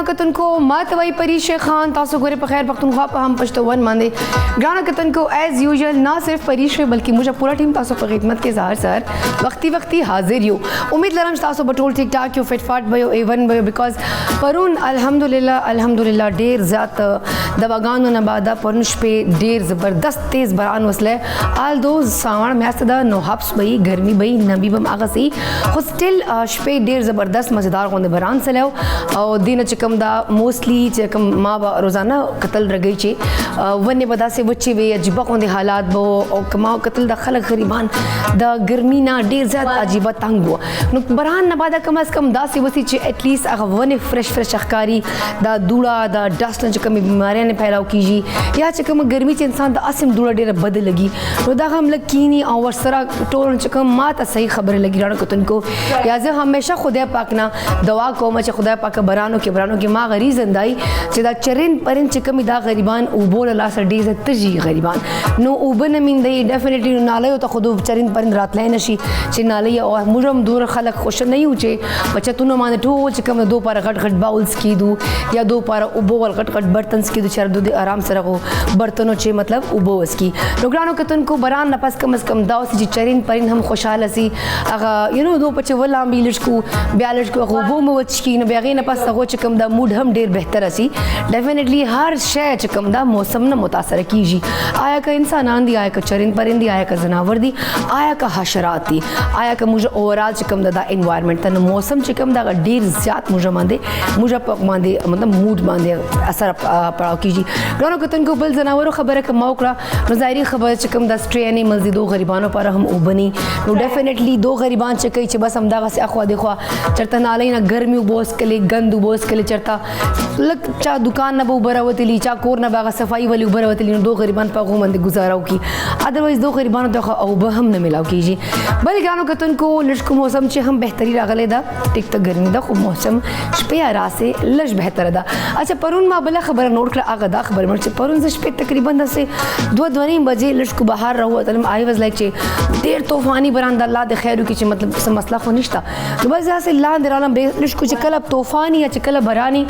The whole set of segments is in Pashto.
کتن کو ماتوي پریش خان تاسو ګوره په خیر پختونخوا په هم پښتون باندې ګرانو کتن کو ایز یوزل نہ صرف پریش بلکې مجھے پورا ټیم تاسو په خدمت کې ظاهر سر وقتی حاضر یو امید لرم تاسو په ټول ټیک ټاک یو فټ فاټ بيو ایون بيو بیکاز پرون الحمدلله ډیر زیات دواګانو نه بعد پرون شپې ډیر زبردست تیز باران وسله آل دو ساوڼ میاشت دا نو حبس بئی ګرمي بئی نبی بم هغه سي خو سټل شپې ډیر زبردست مزیدار غونډه باران سلو او دین چې کوم دا موستلی چې کوم ما به روزانه قتل رګی چې ونه بدا سي وچی وی عجیب غونډه حالات بو او کما قتل د خلک غریبان د ګرمي نه ډیر زیات عجیب تنگ وو نو باران نه بعد کم از کم داسې وسی چې اټ لیست هغه ونه فرش اخکاری دا دوړه دا ډست چې کوم بیماریاں نه پیدا کیږي یا چې کوم ګرمي چې انسان د اسم دوړه ډیره بد لګي نو دا هم لکینی او ورسره ټول چې کوم ماته صحیح خبره لګی راڼه کتن کو یا زه همیشه خدای پاک نه دعا کوم چې خدای پاک برانو کې ما غریز اندای چې دا چرین پرین چې کوم دا غریبان او بول الله سره ډیزه تجي غریبان نو او بن من دی ډیفینیټلی ناله ته خود چرین پرین راتلای نشي چې ناله او مجرم دور خلک خوش نه یو چې بچتونو باندې ټول چې کوم دو پر غټ باولز کیدو یا دو پر او بول غټ برتنز کیدو چې د آرام سره غو برتنو چې مطلب او بوس کی لوګرانو کتن کو بران نه پس کم از کم دا چې چرین پرین هم خوشاله سي هغه یو نو دو پچ ولا بیلش کو بیالش کو غو بو مو چکی نو بیاغې نه پس هغه چې کوم دا موډ هم ډیر بهتر سي ډیفینیټلی هر شی چې کوم دا موسم نه متاثر کیږي آیا که انسانان دي آیا که چرین پرندي آیا که زناور دي آیا که حشرات دي آیا که موږ اورال چې کوم دا انوایرنمنت ته موسم چې کوم دا ډیر زیات موږ باندې مطلب موډ باندې اثر پړاو کیږي ګرانو کتن کو بل زناورو خبره کوم وکړه نو ظاهري خبره چې کوم دا سټری انیملز دي دو غریبانو پر هم وبني نو ډیفینیټلی دو غریبان چې کوي چې بس هم دا غسه اخوا دی خو چرته نالای نه ګرمي وبوس کلی غند وبوس کلی چرته لک چا دکان نه وبروتلی چا کور نه باغ صفائی ولی وبروتلی نو دو غریبان په غومند گزاراو کی ادروایز دو غریبانو ته او به هم نه ملاو کیږي بل ګانو کتن کو لشکو موسم چې هم بهتري راغله دا ټیک ته ګرمي دا خو موسم شپه راسه لږ بهتره ده اچھا پرون ما بل خبر نوٹ کړه هغه دا خبر مړ چې پرون ز شپه تقریبا دسه 2:30 بجې لشکو بهر راوتلم آی واز لایک چې ډیر طوفانی بران د الله د خیرو کې چې مطلب څه مسله خو نشته نو بس ځاسه لاندې رالم لشکو چې کله طوفانی یا چې کله برانی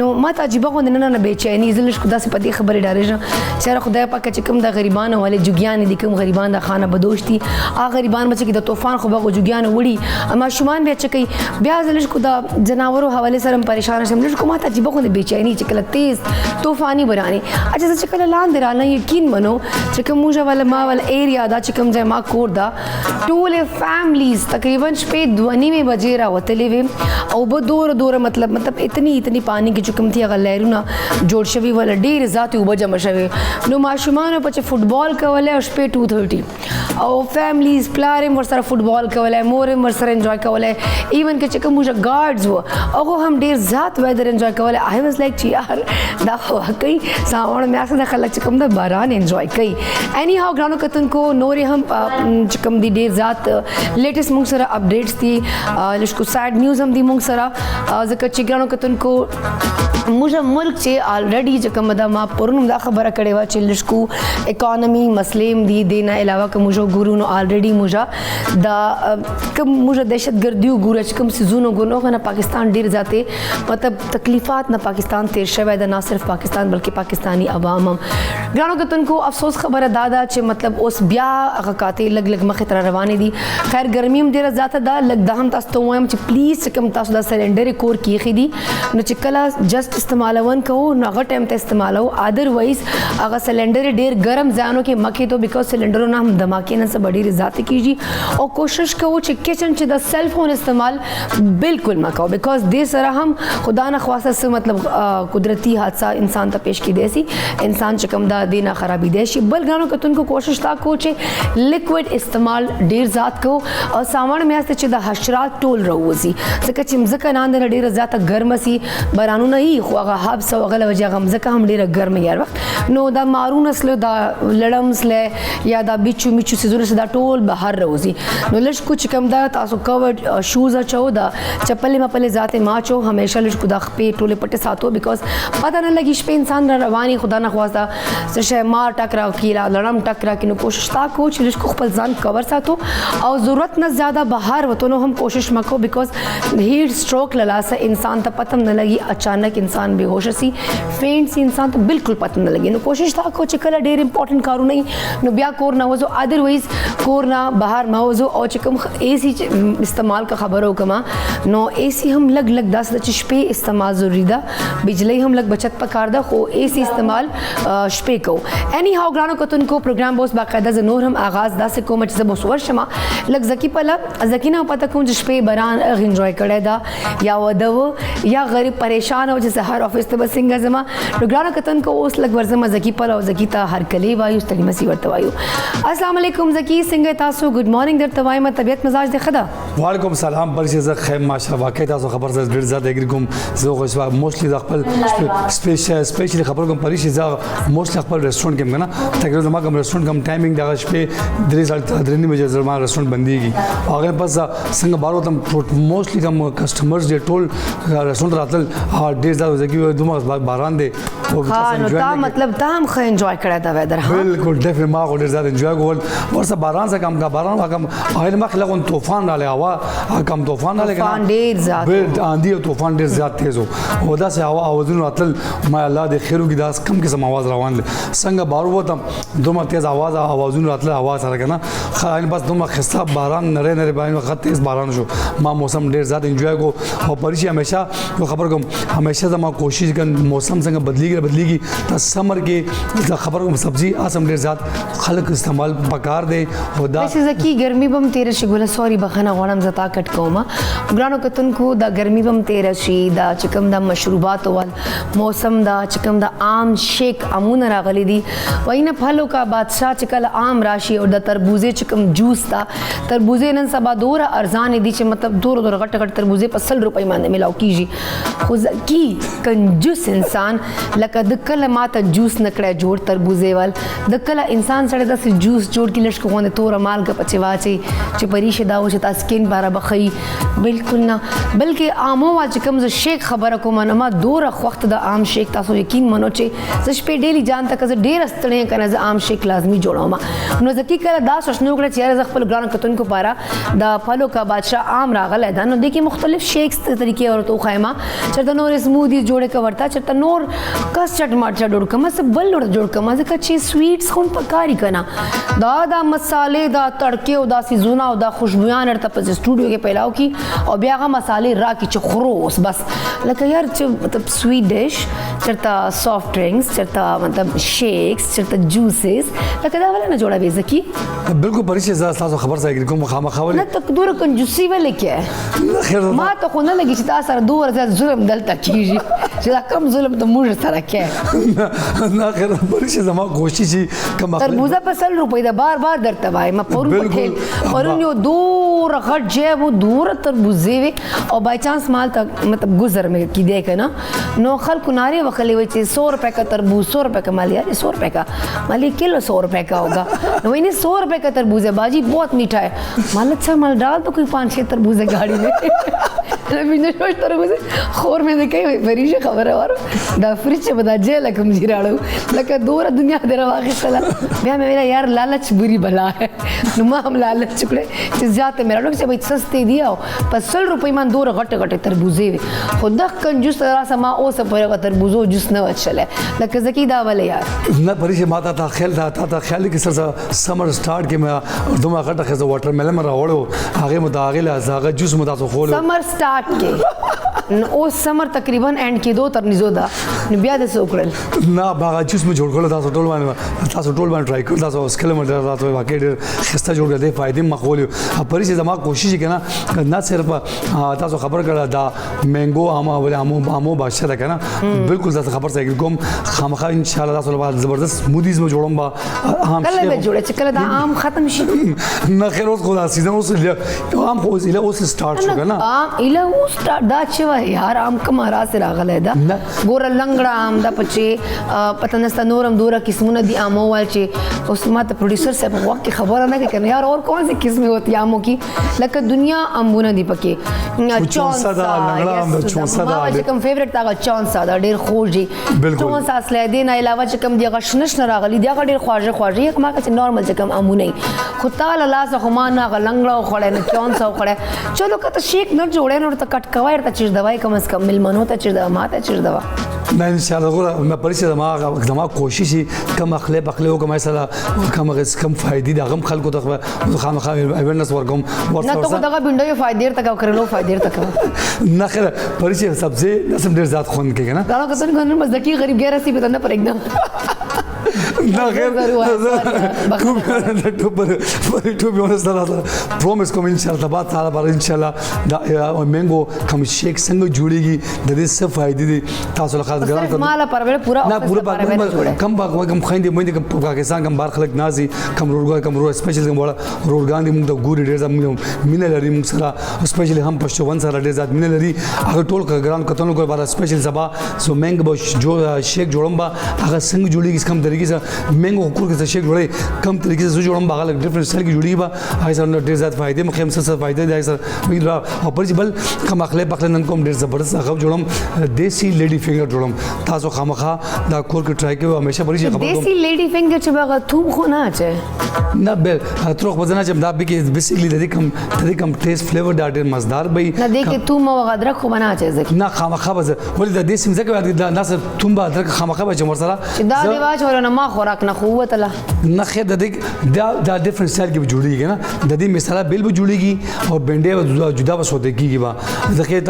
نو ماته عجیب غو نه بیچینی زلشکو داسې په دې خبرې ډارېږم چې خدای پاک چې کوم د غریبانو والے جوګیان دي کوم غریبان د خانه بدوش دي هغه غریبان بچ کې د طوفان خو به جوګیان وړي اما شومان بیا چې کوي بیا زلشکو د جناورو حواله سره پریشان شم لشکو ماته عجیب غو بیچینی چې کله تیز طوفانی برانی اچھا چې کله لاندې رانه یقین منو چې کوم موږ ول ما ول ایریا دا چې کوم ځای ما کور دا ټول فیملیز تقریبا شپې 2:30 بجې راوتلې وي او به دور مطلب اتنی پانی کې چکم تھی هغه لهرونه جوړ شوي ول ډیر ذاتي وب جمع شوي نو ماشومان په فوټبال کوله او شپې 2:30 او فیملیز پلارم ور سره فوټبال کوله مورم ور سره انجوای کوله ایون کې چې کوم موږ ګارډز وو هغه هم ډیر ذات ویدر انجوای کوله آی واز لایک چې یار دا واقعي ساوڼ میاشت د خلک چې کوم د باران انجوای کوي اني هاو ګرانو کتن کو نورې هم چې کوم دی ډیر ذات لیټیسټ موږ سره اپډیټس دي لشکو سیډ نیوز هم دی موږ سره ځکه چې ګرانو کتن کو موږ ملک چې الریډي چې کوم دا ما پرونم دا خبره کړې و چې لشکو اکانومي مسلم دي دینه علاوه کوم موږ ګورونو الریډي موږ دا کوم موږ دهشتګردي ګور چې کوم سيزونو ګونو نه پاکستان ډیر ذاته مطلب تکلیفات نه پاکستان تیر شوی دا نه صرف پاکستان بلکې پاکستانی عوام هم ګرانو کتن کو افسوس خبره دادا چې مطلب اوس بیا هغه کاته لګ مخه تر روانې دي خیر ګرمي هم ډیر ذاته دا لګ د هم تاسو ته وایم چې پلیز کوم تاسو دا سلندر کور کیخې دي نو چې کله جست استعمالون کوو نو هغه ټایم ته استعمالو ادروایز هغه سلندر ډیر ګرم ځانو کې مکه ته بیکاز سلندرو نه هم دماکې نه څه ډیر ذاته کیږي او کوشش کوو چې کچن چې د سیل فون استعمال بالکل مکو بیکاز دې سره هم خدا نه خواسته مطلب قدرتی حادثه انسان ته پیش کی دی سي انسان چې کوم دا دینه خرابې دی شي بل غانو کتون کو کوشش تا کو چې لیکوډ استعمال ډیر ذات کو او سامان میاسته چې د حشرات ټول روزي ځکه چې مزکه ناند ډیر ذاته ګرم سي برانو نه خو هغه حبس او غل وجه غمزکه هم ډیره ګرم یار وخت نو دا مارون اصله دا لړم سله یا دا بیچو میچو سيزونه دا ټول بهر روزي نو لږ کو چې کوم دا تاسو کورډ شوز اچو دا چپلې مپلې ذاته ماچو همیشه لږ کو دا خپې ټوله پټه ساتو بیکاز پته نه لګي شپې انسان رواني خدا نه خواسته څه مار ټکرا کیلا لړم ټکرا کینو کوشش تا کو چې لږ کو خپل ځان کور ساتو او ضرورت نه زیاده بهر وته نو هم کوشش مکو بیکاز هیټ سټروک لاسه انسان ته پتم نه لگی اچانک انسان بے ہوش سی فینٹ سی انسان تو بالکل پتہ نہ لگی نو کوشش تھا کو چکل ډیر امپورٹنٹ کارو نہیں نو بیا کور نہ وزو ادروائز کور نہ باہر نہ وزو او چکم اے سی استعمال کا خبر ہو کما نو اے سی ہم لگ 10 دچ پہ استعمال ضروری دا بجلی ہم لگ بچت پکار دا خو اے سی استعمال شپے کو اینی ہاؤ گرانو کتن کو پروگرام بوس باقاعدہ زنور ہم آغاز دا سے کو مچ زبو سور شما لگ زکی پلا زکی نہ پتہ کو جس پہ بران انجوائے کرے دا یا ودو یا غریب پریشان ہو جیسے ہر آفس تے بسنگا زما گرانو کتن کو اس لگ ورزما زکی پلا زکی تا ہر کلی وایو تلی مسی ورت وایو السلام علیکم زکی سنگ تاسو گڈ مارننگ در توای ما طبیعت مزاج دے خدا وعلیکم السلام پر ز خیم ماشاء الله واقع تاسو خبر ز ډیر زیات اګریګم زه خو اسوا موستلی د خپل سپیشلی خبر کوم پریش ز موستلی خپل ریسټورانټ کې کنه تقریبا ما کوم ریسټورانټ کوم ټایمینګ دغه شپې درې سال درې بجې زما ریسټورانټ بنديږي هغه پس څنګه بارو تم موستلی کوم کسٹمرز دې ټول ریسټورانټ راتل ډیر زیات زګي دومره باران دی ہاں نو تا مطلب تا ہم خ انجوائے کرا دا ویدر ہاں بالکل ڈیفینیٹ ما کو ډیر زیات انجوائے کول ورسه باران سے کم کا باران کم اهل ما خلق طوفان ڈالے ہوا کم طوفان ڈالے طوفان ډیر زیات بل آندھی اور طوفان ډیر زیات تیز ہو ودا سے ہوا اوازن راتل ما الله دې خیرو کی داس کم قسم आवाज روان څنګه بارو وته دومره تیز اوازن راتل आवाज سره کنه خاين بس دومره خسته باران نره نره باندې وخت تیز باران شو ما موسم ډیر زیات انجوائے کو او پریشي ہمیشہ تو خبر کوم ہمیشہ زما کوشش کن موسم څنګه بدلی گی تا سمر کې خبر کوم سبزی اسم ډیر زیات خلق استعمال پکار دے خدا ویسے زکی گرمی بم تیر شي ګوله سوري بخنه غوړم زتا کټ کوما ګرانو کتن کو دا گرمی بم تیر شي دا چکم دا مشروبات ول موسم دا چکم دا عام شیک امون راغلی دی وینه پھلو کا بادشاہ چکل عام راشي اور دا تربوزے چکم جوس تا تربوزے نن سبا دور ارزان دی چې مطلب دور غټ غټ تربوزے په 100 روپے باندې ملاو کیږي خو زکی کنجوس انسان لکه د کله ماته جوس نکړه جوړ تربوزے ول د کله انسان سره د جوس جوړ کې لشکو غونډه تور مال کا پچې واچي چې پریشه دا و چې تاسو سکین بارا بخي بالکل نه بلکې عامو وا چې کوم ز شیک خبره کوم نه ما دور وخت د عام شیک تاسو یقین منو چې ز شپې ډیلی جان تک ز ډیر استړې کنه ز عام شیک لازمی جوړاوم نو ځکه کله دا سوچنو کړه چې ز خپل ګران کتون کو پارا د پھلو کا بادشاہ عام راغله دا نو د کی مختلف شیکس طریقې اور تو خیمه چرته نور سموذی جوړه کا ورتا چرته نور کسټرډ مارچا جوړ کما سب بل جوړ کما ځکه چې سویټس خون پکاري کنه دا مسالے دا تڑکے او دا سیزونا او دا خوشبویان ارته په سټوډیو کې پیلاو کی او بیا هغه مسالے را کی چې خروس بس لکه یار چې مطلب سویٹ ډش چرتا سافٹ ڈرنکس چرتا مطلب شیکس چرتا جوسز لکه دا ولا نه جوړه زکی بالکل پریشه ز تاسو خبر ځای کوم خامخاول نه تقدور کنجوسی ولې کې خیر ما ته خو نه لګی چې تاسو سره دوه ورځې ظلم دلته کیږي چې دا کم ظلم ته موږ سره کې نه خیر پریشه زما کوشش کم تربوزه په 100 روپۍ دا بار بار درته وای ما پرون پټیل پرون یو دور غټ جیب دور تربوزه وی او بای چانس مال ته مطلب گزر میں کی دے کے نا نو خلق نارے وخلے وچ 100 روپے کا تربوز 100 روپے کا مال یار 100 روپے کا مال کلو 100 روپے کا ہوگا نو انہیں 100 روپے کا تربوز ہے باجی بہت میٹھا ہے مال اچھا مال ڈال تو کوئی 5-6 تربوز ہے گاڑی میں بینه شوش تربوز خور میں دیکھے فریش خبر ہے اور دا فریج بدا جے لکم جیراړو لکه دور دنیا درا واخصلا بیا میرا یار لالچ بری بلا ہے نو ما هم لالچ چکڑے چې زیاته میرا لوگ سے بھائی سستے دیاو پر 100 روپے مان دور غټ غټ تربوزے خدا کنجوس را سما او سپر تربوزو جس نہ چلے لکه زکی دا ولے یار نہ پریش ماتا تا خیال تا خیال کی سر سمر سٹارٹ کے میں دوما غټ خز واٹر میلن مرا وړو هغه مداغله زاغه جوس مدا تو خول سمر سٹارٹ کے او سمر تقریبا اینڈ کې دو تر نزو دا بیا د سوکړل نه باغ جوس میں جوړ کړل تاسو ټول باندې ټرای کړل تاسو اسکل مډر تاسو واقع خسته جوړ کړل فائدې مخول پرې چې زما کوشش کنا نه صرف تاسو خبر کړه دا مینگو امو بادشاہ ده کنه بالکل تاسو خبر ځای کوم خامخا ان شاء الله تاسو بعد زبردست سموذیز میں جوړم با عام کله به جوړه چې کله دا عام ختم شي نه خیر اوس خدا سیزن اوس عام خو اوس سٹارټ شو کنه عام اله اوس دا چې یار عام کمارا سے راغله دا ګور لنګړه عام دا پچې پته نستا نورم دورا قسمونه دی آمو وال چې اوس ماته پروډوسر صاحب وقت خبر نه کوي یار اور کون سی قسمیں ہوتی آمو کی لکه دنیا امونه دی پکې چونسا دا چونسا دا چې کوم فیورټ تا چونسا دا ډیر خوږی چونسا اصله دین علاوه چې کوم دی غشنش نه راغلی دی ډیر خواږه یک ما که نارمل چې کوم امونه خو تعالی الله سبحانه لنګړه خړې نه چونسا خړې چلو کته شیک نه جوړې نو ته کټ کوای ته چې دوای کم از کم ملمنو ته چې د ماته چې دوا نه ان شاء الله غره مې پرېشه زما کوشش کم اخلاق او کوم مثلا کم فائدې د غم خلکو ته خامخا اویرنس ورکوم نه ته دغه بنډو فائدې تک کړلو فائدې تک نه خیر پرېشه سبزی نسم ډیر ذات خون کې کنه دا کتن غن بس دکی غریب غیر سی به نه پر एकदम نه خیر ټو به ونس پرومس کوم ان شاء الله بعد تعالی بار ان شاء الله دا مینګو کوم شیک څنګه جوړیږي د دې څه فائدې دي تاسو له خاص ګران مال پر پورا نه پورا کم خويندې مې د پاکستان کم بار خلک نازي کم روړ سپیشل کوم وړه روړګان دي موږ د ګوري ډیر زموږ مینه لري موږ سره سپیشلی هم پښتون سره ډیر زیات مینه لري هغه ټول ګران کتنو کو بار سپیشل زبا سو مینګ به جو شیک جوړم با هغه څنګه جوړیږي کم طریقې سره مینګو کور کې شیک جوړي کم طریقې سره جوړم با هغه ډیفرنٹ سټایل کې جوړیږي با هغه سره ډیر زیات فائدې مخه هم سره فائدې دی سره وی او پر بل کم اخلاق نن کوم ډیر زبردست هغه جوړم دیسی لیډي فینګر جوړم تاسو خامخا دا کور کې ټرای کوئ همیشه پرې خبر کوم دیسی لیډي فینګر چې هغه توم خو نه اچي نه به تروخ وزنه چې دا به کې بیسیکلی د دې کم ټیسټ فلیور دا ډیر مزدار به نه دې کې توم او غدرک خو نه اچي ځکه نه خامخا به ولې د دې سیم ځکه دا ناس توم به ادرک خامخا به جمهور سره دا دی واچ ورنه ما خوراک نه قوت الله نه خیر د دې دا ډیفرنٹ سټایل کې جوړیږي نه د دې مثاله بیل به جوړیږي او بنډې جدا به سوده کیږي با ځکه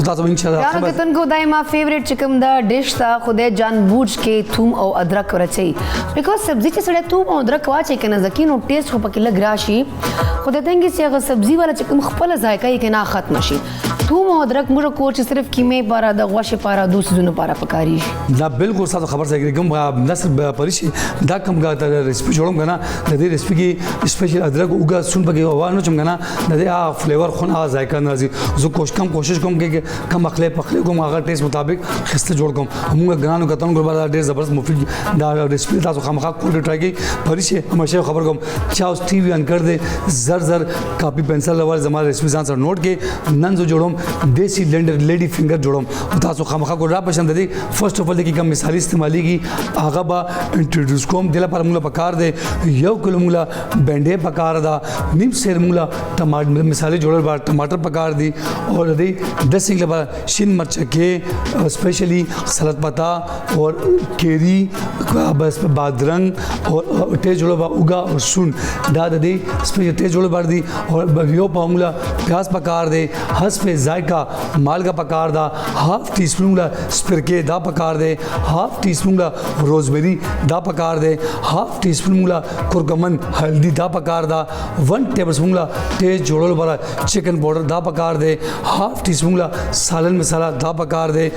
تاسو ان شاء الله دا کتن کو دای ما فیوریټ چکم دا ډیش تا خدای جان بوج کې توم او ادرک ورچي بیکاز سبزی چې سړی توم او ادرک واچي کنه ځکه نو ټیسټ خو پکې لګ راشي خدای دنګ چې هغه سبزی والا چکم خپل ذایقه یې نه ختم شي توم او ادرک موږ کو چې صرف کیمه پاره د غوښه پاره د سيزونو پاره پکاري دا بالکل تاسو خبر سره کوم نصر پریشي دا کوم غا ریسپی جوړم کنه د دې ریسپی کې سپیشل ادرک اوګه سون پکې وانه چم کنه د دې فلیور خون ذایقه نازي زه کوشش کوم کې کم اخلاق پخلي کوم هغه ټیسټ مطابق خسته جوړ کوم موږ غرانو کتن ګور ډیر زبردست مفید دا ریسپی تاسو خامخا کول ټرای کی پریشي همیشه خبر کوم چاو ټي وي ان کړ دې زر کاپی پنسل ور زما ریسپی ځان سره نوٹ کې نن زه جوړم دیسی لیډي فینګر جوړم تاسو خامخا کو را پسند دي فرست اف ال کې کوم مثال استعمالي کی هغه با انټروډوس کوم دله پر موږ پکار دي یو کلو موږ بنډې پکار دا نیم سیر موږ ټماټر مثال جوړل بار ټماټر پکار دي اور دې ډریسنګ لپاره شین مرچ کې سپیشلی سلاد پتا اور کیری بس بادرنګ اور ته جوړل با اوګه اور سون دا د دې سپیشل ته جوړل بار دي اور یو پاولا پیاز پکار دي حسب ذائقہ مالګه پکار دا هاف ټی سپون سپرکې دا پکار دي هاف ټی سپون روزبेरी دا پکار دي هاف ټی سپون کورکمن ہلدی دا پکار دا 1 ٹیبل سپون ته جوړل بار چکن پاؤڈر دا پکار دي هاف ټی سپون سالن مسالہ دا پکار دي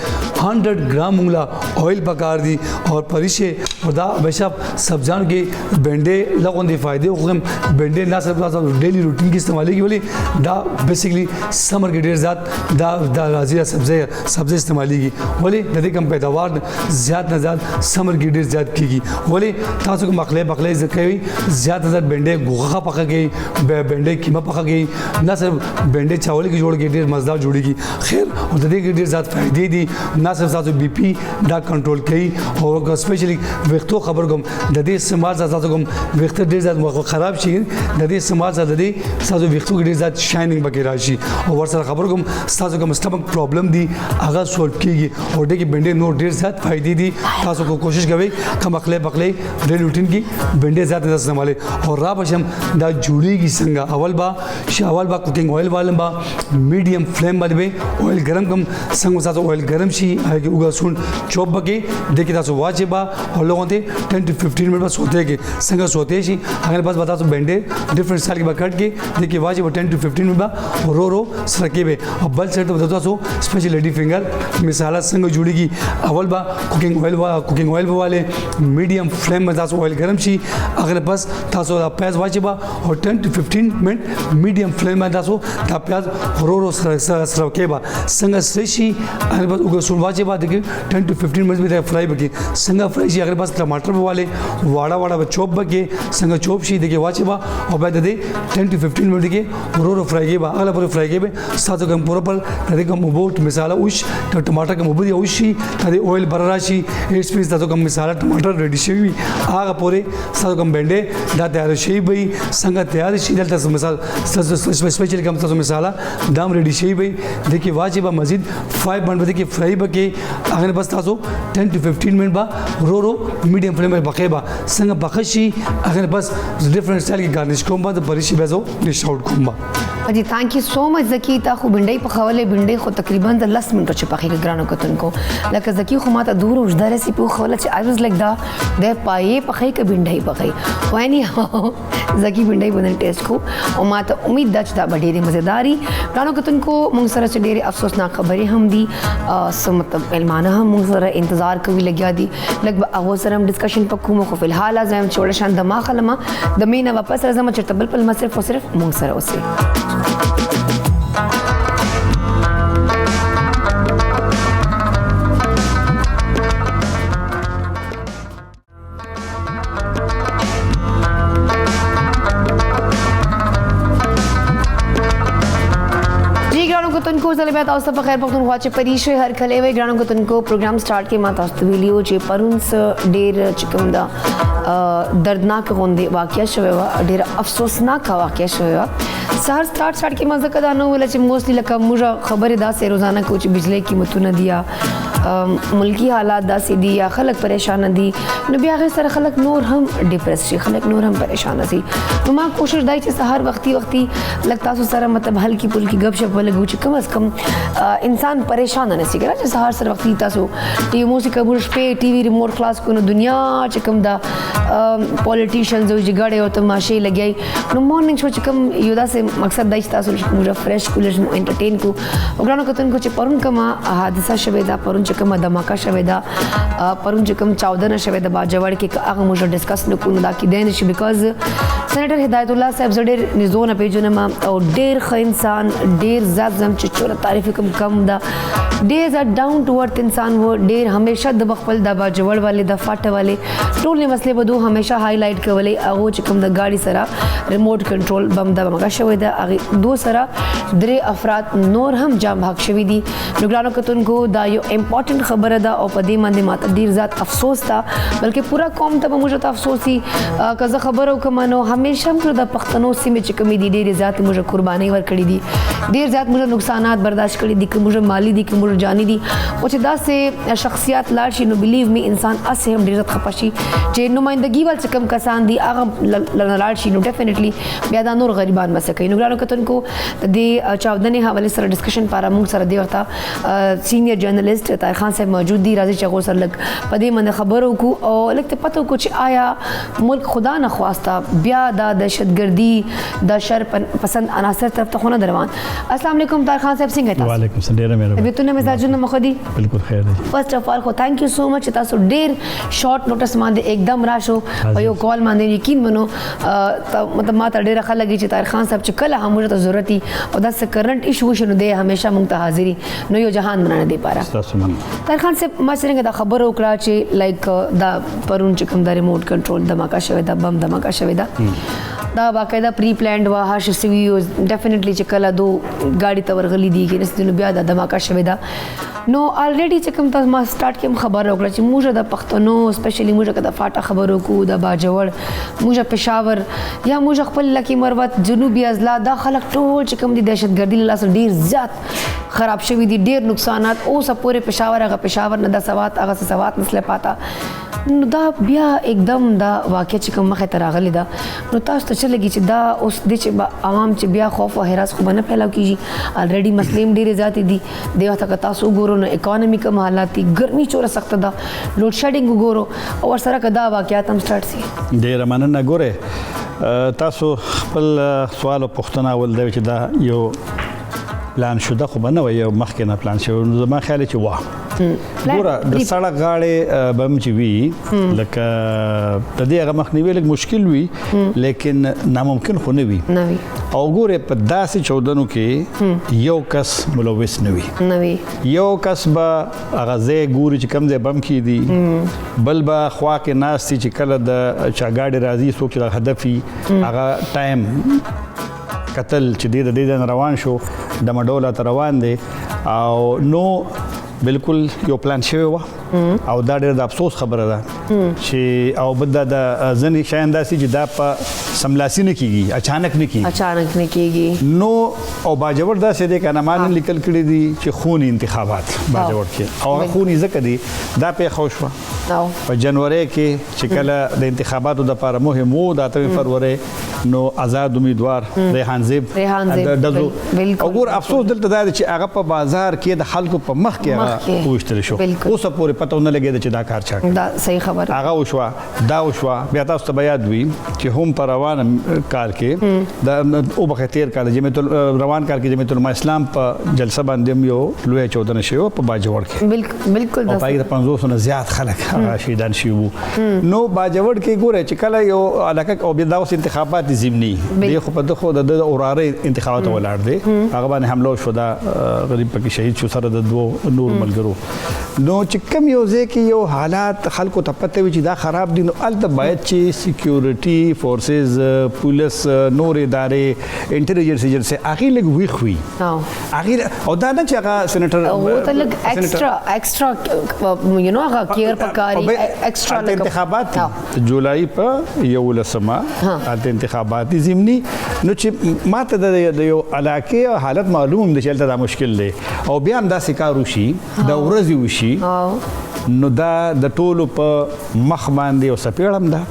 100 گرام آئل پکار دي اور پریشه دا بشپ سبزیان کې بنډې لغون دي فائدې خو بنډې نه صرف تاسو ډیلی روټین کې استعمالي کیږي دا بیسیکلی سمر کې ډیر زیات دا راځي سبزی استعمالي کیږي ولی د دې کم پیداوار زیات نه زیات سمر کې ډیر زیات کیږي ولی تاسو کوم مخلې ځکوي زیات زیات بنډې غوغه پخږي بنډې کیمه پخږي نه صرف بنډې چاول کې جوړ کې ډیر مزدار جوړيږي خیر او د دې کې ډیر زیات فائدې دي نه صرف تاسو بي پي دا کنټرول کوي او سپیشلی وختو خبر کوم د دې استعمال تاسو کوم وخت ډیر زیات خراب شي د دې استعمال د دې تاسو وختو ډیر زیات شاینینګ بګی راشي او ورسره خبر کوم تاسو کوم سټمک پرابلم دي هغه سولف کیږي او د کې بنډې نو ډیر زیات فائدې دي تاسو کو کوشش کوئ کم اخلي ډیلی روټین کې بنډې زیات استعمال او را بشم دا جوړیږي څنګه اول با کوکنګ اویل والم با میډیم فلیم باندې اویل ګرم کم څنګه تاسو اویل ګرم شي هغه وګا سون چوب بګي د کې تاسو واجبہ او لوګون ته 10 to 15 منټ بس ہوتے کې څنګه سوتے شي هغه بس بتا تاسو بنډې ډیفرنٹ سټایل کې بکټ کې د کې واجب 10 to 15 منټ با رو سره کې به او بل سیټ بتا تاسو سپیشل لیډي فینګر مثال څنګه جوړیږي اول با کوکنګ اویل والے میډیم فلیم باندې تاسو اویل ګرم شي هغه بس تاسو دا پیاز واجبہ او 10 to 15 منټ میډیم فلیم باندې تاسو دا پیاز رو سره کې با څنګه سره شي هغه بس وګورئ واجبہ د 10 to 15 منټ به فرائی بکی څنګه فرائی شي هغه اگر بس ټماټر به والے واړه واړه به چوپ به کې څنګه چوپ شي دغه واچي با او بیا د دې 10 to 15 منټ کې ورو فرای کې با هغه پورې فرای کې به ساتو کوم پورا پر دغه کوم بوت مثال اوش ټماټر کوم بودي اوشي د اویل بر راشي ایس پیس تاسو کوم مثال ټماټر ریډي شي هغه پورې ساتو کوم بنډه دا تیار شي به څنګه تیار شي دلته مثال سپیشل کوم تاسو مثال دام ریډي شي به دغه واچي با مزید 5 منټ کې فرای به کې هغه بس تاسو 10 to 15 منټ با ورو میډیم فلیم باندې بقې با څنګه بخشي هغه بس ډیفرنٹ سټایل کې گارنش کوم با د پریشي بزو ډیش آؤٹ کوم با جی تھینک یو سو مچ زکی تا خو بنډۍ په خوله بنډۍ خو تقریبا د 10 منټو چې پخې ګرانو کتونکو لکه زکی خو ماته دور وځ درسي په خوله چې آی واز لایک دا د پای پخې ک بنډۍ پخې خو اني زکی بنډۍ باندې ټیسټ کو او ماته امید ده چې دا ډېرې مزیداری ګرانو کتونکو موږ سره چې ډېرې افسوسناک خبرې هم دي سم مطلب علمانه هم موږ سره انتظار کوي لګیا دي لګ هغه سره هم ډسکشن پکوم خو فی الحال ازم چوڑ شان دماغ لما د مینه واپس راځم چې تبل په صرف او صرف موږ سره اوسه کو زله بیا تاسو په خیر پښتونخوا چې پریښې هر کله وي ګرانو کتونکو پروګرام سٹارټ کې ما تاسو ته ویلیو چې پرونس ډېر چکم دا دردناک غوندي واقعیا شوی و ډېر افسوسناک واقعیا شوی و سهار سٹارټ کې مزه کدا نو ول چې موستلی لکه موږ خبره دا سه روزانه کو چې بجلی قیمتونه دیا ملکی حالات داسې دي یا خلک پریشان دي نو بیا هغه سره خلک نور هم ډیپریس شي خلک نور هم پریشان دي نو ما کوشش دای چې سهار وختي لګ تاسو سره مطلب هلکی پلکی غب شپ ولګو چې کم از کم انسان پریشان نه شي ګره چې سهار سره وختي تاسو ټي موسیقي بول شپې ټي وی ریموټ خلاص کو نو دنیا چې کم دا پولیټیشنز او جګړې او تماشې لګي نو مورنینګ شو چې کم یو داسې مقصد دای چې تاسو موږ فرش کولر مو انټرټین کو وګورئ کتن کو چې پرون کما حادثه شوه دا پرون کوم دماکا شوه دا پرون چې کوم چاودنه شوه د باجوړ کې هغه موږ ډسکس نکوو دا کې دین شي بیکاز سېنیټر هدایت الله صاحب زړه نزونه پیجن ما او ډېر ښه انسان ډېر زیات زم چې چور تعریف کم دا ډېر زیات ډاون ټو ارث انسان و ډېر همیشه د خپل د باجوړ والے د فاټه والے ټول مسلې بدو همیشه هایلایټ کولې هغه چې کوم د گاډي سره ریموټ کنټرول بم د مګه شوی دا هغه دو سره درې افراد نور هم جام حق شوی دي نګرانو کتونکو دا یو امپورټنٹ خبره ده او په دې باندې ماته ډیر زیات افسوس ده بلکې پورا قوم ته به موږ ته افسوس دي که زه خبرو کوم نو همیشه موږ د پښتنو سیمې چې کمی دي ډیر زیات موږ قرباني ورکړي دي ډیر زیات موږ نقصانات برداشت کړي دي که موږ مالی دي که موږ جانی دي او چې داسې شخصیات لاړ شي نو بلیو می انسان اسه هم ډیر زیات خپه شي چې نمائندګي ول څه کم کسان دي هغه لاړ شي نو ډیفینیټلی بیا دا نور غریبان مسکې نو ګرانو کتونکو د دې چاودنې حواله سره ډسکشن لپاره موږ سره دی ورته سینیئر جرنالست طاهر خان صاحب موجود دي راځي چې هغه سره لږ په دې باندې خبرو کو او لږ ته پته کو چې آیا ملک خدا نه خواسته بیا د دهشتګردي د شر پسند عناصر طرف ته خونه روان السلام علیکم طاهر خان صاحب څنګه تاسو وعلیکم السلام ډیره مهرباني بیتونه مزاجونه مخدي بالکل خیر دی فرست اف آل خو ثانک یو سو مچ تاسو ډیر شارټ نوټس باندې एकदम راشو او یو کال باندې یقین منو مطلب ما ته ډیره خلګي چې طاهر خان صاحب چې کله هم ته ضرورت او دا کرنٹ ایشو شنو دی همیشه مونږ ته حاضری نو یو جهان مننه دی پاره تاسو من طاهر خان صاحب ما څنګه دا خبر وکړه چې لایک دا پرون چې کوم د ریموټ کنټرول دماکا شوی دا بم دماکا شوی دا دا باقاعده پری پلانډ وا هر شي وی ډیفینیټلی چې کله دو گاډي ته ورغلي دي کې نس بیا دا دماکا شوی دا نو الریډي چې کوم تاسو ما سٹارټ کې خبر وکړه چې موږ د پښتنو سپیشلی موږ د فاټا خبرو کو د باجوړ موږ پېښور یا موږ خپل لکی مروت جنوبي اضلاع دا خلک ټول چې کوم دي دهشتګردي لاس ډیر زیات خراب شوی دي ډیر نقصانات او سپوره پېښور هغه پېښور نه د سوات هغه سوات مسله پاتا نو دا بیا एकदम دا واقع چې کوم مخه تراغلی دا نو تاسو ته چلېږي چې دا اوس د چې عوام چې بیا خوف او هراس خو نه پیلاو کیږي الریډي مسلې ډېرې زیاتې دي دیو ته تاسو ګورو نو اکانومي کوم حالات دي ګرمي چوره سخت ده لوډ شیډینګ ګورو او سره کدا واقعیات هم سٹارټ سي ډیره مننه ګوره تاسو خپل سوال او پوښتنه ول دی چې دا یو پلان شوه خو بنه یو مخکې نه پلان شوی نو زما خیال چې واه ګوره د سړک غاړې بم چې وي لکه د دې هغه مخنیوي لږ مشکل وي لیکن ناممکن خو نه وي او ګوره په داسې چودنو کې یو کس ملوث نه وي یو کس به هغه ځای ګوري چې کوم ځای بم کېدي بل به خوا کې ناست چې کله د چا ګاډي راځي څوک چې هدف وي هغه ټایم قتل چې د دې روان شو د مډوله ته روان دی او نو بالکل یو پلان شوی و او دا ډېر د افسوس خبره ده چې او بل د ځینې شیان داسې چې دا په سملاسي نه کېږي اچانک نه کېږي نو او باجوړ داسې دی که نه ما نن لیکل کړي دي چې خوني انتخابات باجوړ کې او هغه خوني ځکه دي دا پیښه وشوه په جنوري کې چې کله د انتخاباتو دپاره مهم و د 8 فروری نو آزاد امیدوار ریحان زیب ډزو او ګور افسوس دلته دا دی چې هغه په بازار کې د خلکو په مخ کې هغه وویشتل شو اوسه پورې پته ونه لګېده چې دا کار چا دا صحیح خبره هغه وشوه دا وشوه بیا تاسو ته به یاد وي چې هم په روان کال کې د اوبخې تېر کال روان کال کې جمعیت العلماء اسلام په جلسه باندې هم یو لویه چودنه شوې وه په باجوړ کې بالکل او په هغې د 500 نه زیات خلک هغه شهیدان شوي وو نو باجوړ کې ګوره چې کله یو علاقه او بیا دا اوس انتخابات ضمني دی خو په دغه د اورارې انتخابات ولاړ دی هغه باندې حمله وشوه دا غریب پکې شهید شو سره د دوه نور ملګرو نو چې کوم یو ځای کې یو حالات خلکو ته پته وي چې دا خراب دي نو هلته باید چې سیکیورټي فورسز پولیس نور ادارې انټیلیجنس ایجنسي هغې لږ ویښ وي هغې او دا نه چې هغه سینیټر ایکسټرا یو نو هغه کیر پکاري ایکسټرا انتخابات جولای په 11 انتخابات ضمني نو چې ماته د یو علاقې حالت معلوم دی چې هلته دا مشکل دی او بیا هم داسې کار وشي د ورځې وشي نو دا د ټولو په مخ باندې یو څپېړه هم ده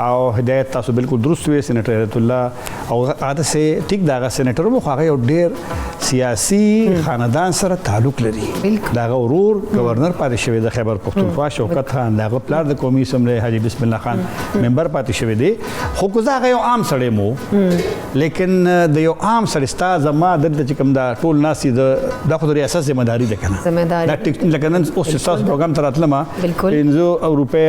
او هدایت تاسو بالکل درست وی سینیټر حیرت الله او هغه سه ټیک دا سینیټر مو هغه یو ډېر سیاسي خاندان سره تعلق لري دا ورور گورنر پاتې شوی د خیبر پختونخوا شوکت خان دا پلار د قومي اسمبلی حاجی بسم الله خان ممبر پاتې شوی دی خو کو زه یو عام سړی مو لیکن د یو عام سړی ستا زما دلته چې کوم دا ټول ناسي د خو د ریاست ذمہ داری ده کنه دا لکه نن اوس تاسو پروګرام ته راتلم 500 روپۍ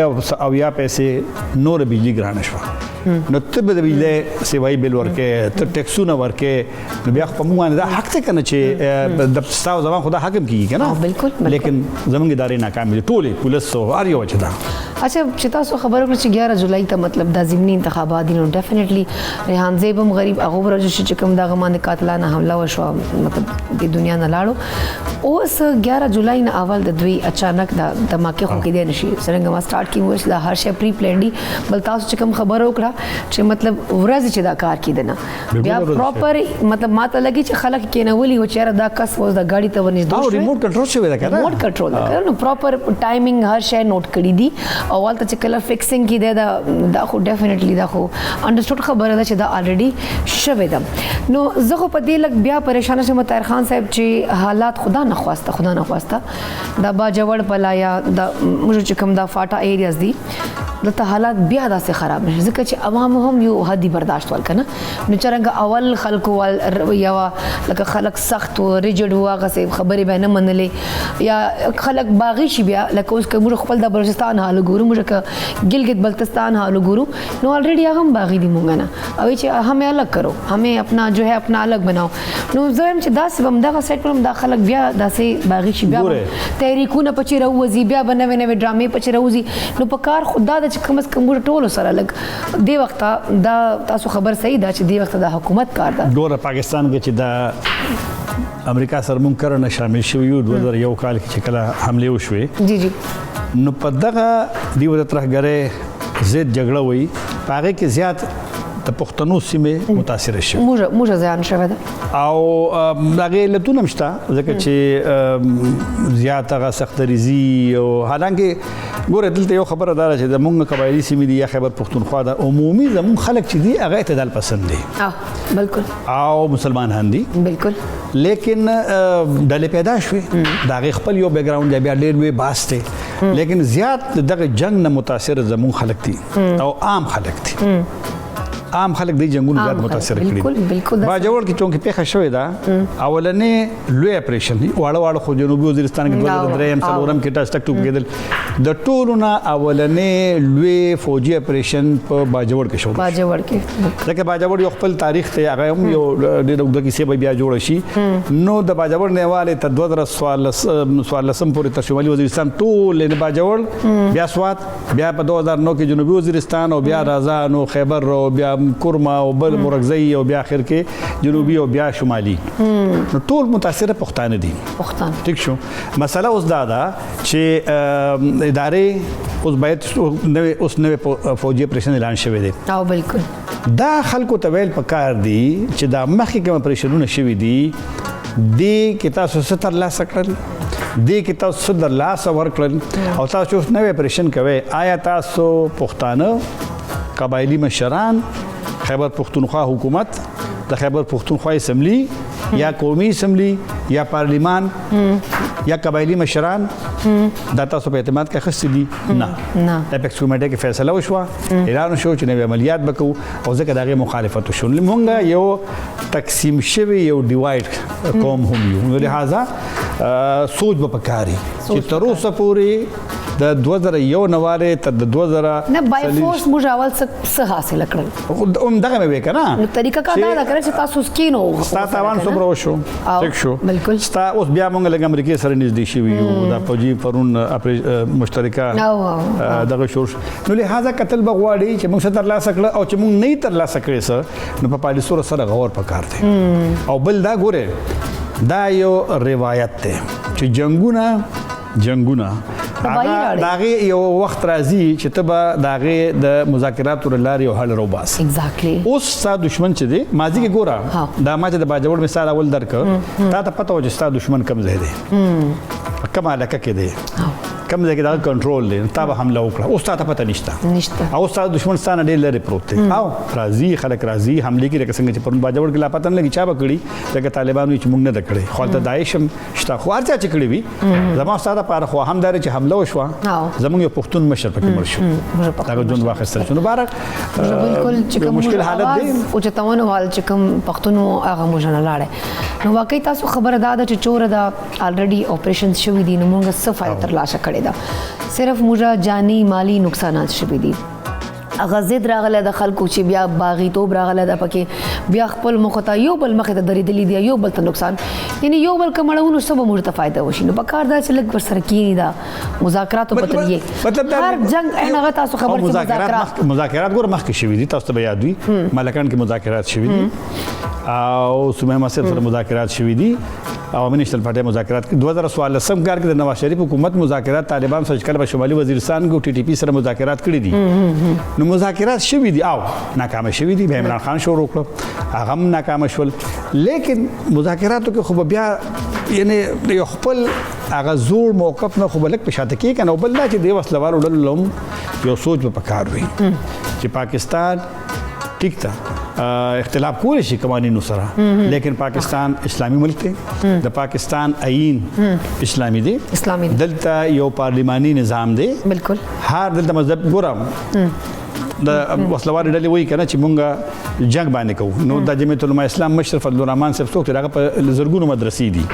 او یا پیسې نور بجلی ګرانه شوه نو ته به د بجلی سیوایي بل ورکې ته ټیکسونه ورکې نو بیا خو په موږ باندې دا حق دی که نه چې د ستا او زما خو دا حکم کېږي که نه لیکن زموږ ادارې ناکامې دي ټولې پولیس او هر یو چې ده اچھا چې تاسو خبره کړئ چې 11 جولای ته مطلب دا ضمني انتخابات دي نو ډیفینیټلی ریحان زیب هم غریب هغه ورځ چې کوم دغه باندې قاتلانه حمله وشوه مطلب د دنیا نه لاړو اوس 11 جولای نه اول د دوی اچانک د دماکې خو کېدی نشي څرنګه ما سٹارټ کړي چې دا هر شی پری پلان دي بل تاسو چې کوم خبره وکړه چې مطلب ورځ چې دا کار کېده نه بیا پراپر مطلب ماته لګي چې خلک کېنولي و چې دا کس اوس د ګاډي ته ورنږدې او ریموټ کنټرول شوی ده کنه ریموټ کنټرول ده نو پراپر ټایمینګ هر شی نوٹ کړی دي او ولته چې کلر فکسینګ کې دی دا خو ډیفینیټلی دا خو انډرسټوډ خبره ده چې دا الریډي شوی ده نو زه خو په دې لږ بیا پریشانه شم طاهر خان صاحب چې حالات خدا نه خواسته دا باجوړ پلایا دا موږ چې کوم دا فاټا ایریاز دي دلته حالات بیا داسې خراب نشي ځکه چې عوام هم یو حدي برداشت ول کنه نو څنګه اول خلکو یا لکه خلک سخت او ریجډ واغه خبرې به نه منلې یا خلک باغی شي بیا لکه اوس کوم خپل د بلوچستان حال ګورو موږ گلگت بلتستان حال ګورو نو الریډي هم باغی دي مونږ نه او چې ہمیں الگ کرو ہمیں اپنا جو ہے اپنا الگ بناو نو زم چې داسې هم دغه سیټ پر دا خلک بیا داسې باغی شي بیا تحریکونه پچې راوځي بیا بنوي نوي ډرامې پچې راوځي نو په کار خدا چې کوم کوم ټولو سره لګ دی وخت دا تاسو خبر صحیح دا چې دی وخت د حکومت کار ده ګوره پاکستان کې چې دا امریکا سره مونږ کرنه شامل شوي یو 2001 کال کې چې کله حمله وشوې جی نو په دغه دی د ترهګرۍ ضد جګړه وي په هغې کې زیات د پښتنو سیمې متاثره شوي موږ زیان شوی ده او هغې علتونه هم شته ځکه چې زیات هغه سختریزي او حالانکې ګوره دلته یو خبره دا ده چې د مونږ قبایلي سیمې دي یا خیبر پښتونخوا ده عمومي زمونږ خلک چې دي هغه اعتدال پسند دي بالکل او مسلمانان دي بالکل لیکن ډلې پیدا شوې د هغې خپل یو بیک ګراونډ دی بیا ډېر لوی باس دی لیکن زیات دغه جنګ نه متاثر زمونږ خلک دي او عام خلک دي عام خلک د جنگونو زیات متاثر کړي بالکل باجوړ کې چونکې پیښه شوې ده اولنې لوی اپریشن واړه خو جنوبي وزیرستان کې درېم څلورم کې ټاس ټک ټوپ کېدل د ټولو نه اولنې لوی فوجي اپریشن په باجوړ کې شو ځکه باجوړ یو خپل تاریخ ته هغه هم یو ډېر اوږده کیسې به بیا جوړ شي نو د باجوړ نیواله ته 2014 پورې تر شمالي وزیرستان ټول نه باجوړ بیا سوات بیا په 2009 کې جنوبي وزیرستان او بیا رازان او خیبر او بیا کورما او بل مرغزي او بیا اخر کې جنوبي او بیا شمالي نو ټول متاثره پښتانه دي ٹھیک شو مسله اوس دا ده چې ادارې اوس باید نوې فوجي اپریشن اعلان شوی دی او بالکل دا خلکو ته ویل پکار دي چې دا مخکې کوم اپریشنونه شوي دي دې کې تاسو څه ترلاسه کړل دې کې تاسو څه ترلاسه ورکړل او تاسو اوس نوې اپریشن کوئ آیا تاسو پښتانه قبایلي مشران خیبر پښتونخوا حکومت د خیبر پښتونخوا اسمبلی یا قومي اسمبلی یا پارلیمان یا قبایلی مشران دا تاسو په اعتماد کې خسته دي نه اپیکس کمیټه کې فیصله وشوه اعلان شو چې نوې عملیات وکړو او ځکه دغه مخالفت وشو موږ یو تقسیم شوی یو ډیوایډ قوم هم یو لہذا سوچ به پکاري چې تر اوسه پورې د 2001 نواله تر د 2000 نه بای فورس موږ اول څه حاصل کړل دغه مې وکنه نو طریقه کا دا کړی چې تاسو سکینو ستا تاوان څومره وشو ټیک شو بالکل ستا اوس بیا موږ لږ امریکای سره نږدې شوي یو د فوجي پرون مشترکه دغه شور نو لہذا قتل بغواړي چې موږ ستر لا سکړه او چې موږ نه تر لا سکړې سره نو په پالیسو سره غور پکار دي او بل دا ګوره دا یو روایت ده چې جنگونه داغه یو وخت راځي چې ته به داغه د مذاکراتو لارې او حل روباس ایگزیکټلی اوس ستا دشمن چې دی ماضی کې ګوره دا ما چې د باجوړ مثال اول درک تا ته پته و چې ستا دشمن کم ځای دی کومه علاقه کې دی کم ځای کې دا کنټرول دی تا به حمله وکړه اوس تا ته پته نشته او ستا دشمن ستانه ډېر لري پروت دی او راځي خلک راځي حمله کې لکه څنګه چې پرون باجوړ کې لا پته نه لګي چا به کړي لکه طالبانو چې موږ نه کړي خو ته داعش هم شته خو هر چا چې کړي وي زما ستاسو لپاره خو هم دار چې حمله وشوه زموږ یو پښتون مشر پکې مړ شو دا ژوند واخیستل شو نو بارک بالکل چې مشکل حالت دی او چې تاونه حال چې کوم پښتون هغه موږ نه لاړې نو واقعي تاسو خبره ده چې چور دا الریډي اپریشن شوی دي نو موږ څه فائدہ ترلاسه کړی دا صرف موږ جانی مالی نقصانات شوی دي هغه زید راغله د خلکو چې بیا باغیتوب راغله د پکې بیا خپل مخ ته یو بل مخ ته درېدلی دی یو بل ته نقصان یعنی یو بل کمړونو سبا موږ ته فائدہ وشي نو پکار دا چې لږ پر سر کېنی دا مذاکرات په طریقې هر جنگ هغه تاسو خبر چې مذاکرات ګور مخکې شوي دي تاسو ته یاد وي ملکان کې مذاکرات شوي دي او سمیمه سره مذاکرات شوي دي عوامي نېشنل پارټي مذاکرات 2014 کال کې د نواز شریف حکومت مذاکرات طالبان سره کله په شمالي وزیرستان کې ټي ټي پی سره مذاکرات کړي دي نو مذاکرات شوي دي او ناکام شوي دي به عمران خان شروع کړ هغه هم ناکام شول لیکن مذاکراتو کې خو بیا یعنی یو خپل هغه زور موقف نه خو بلک په شاته کې کنه بل دا چې د وسلوالو ډلو یو سوچ په پکار وي چې پاکستان ټیک تا اختلاف کولی شي قوانینو سره لیکن پاکستان اسلامی ملک دی د پاکستان آئین اسلامی دی دلته یو پارلیمانی نظام دی بالکل هر دلته مذهب ګورم د وسلوال ډلې وایي کنه چې مونږ جنگ باندې کوو نو د جمعیت علماء اسلام مشرف فضل الرحمن صاحب څوک هغه په زرګونو مدرسې دي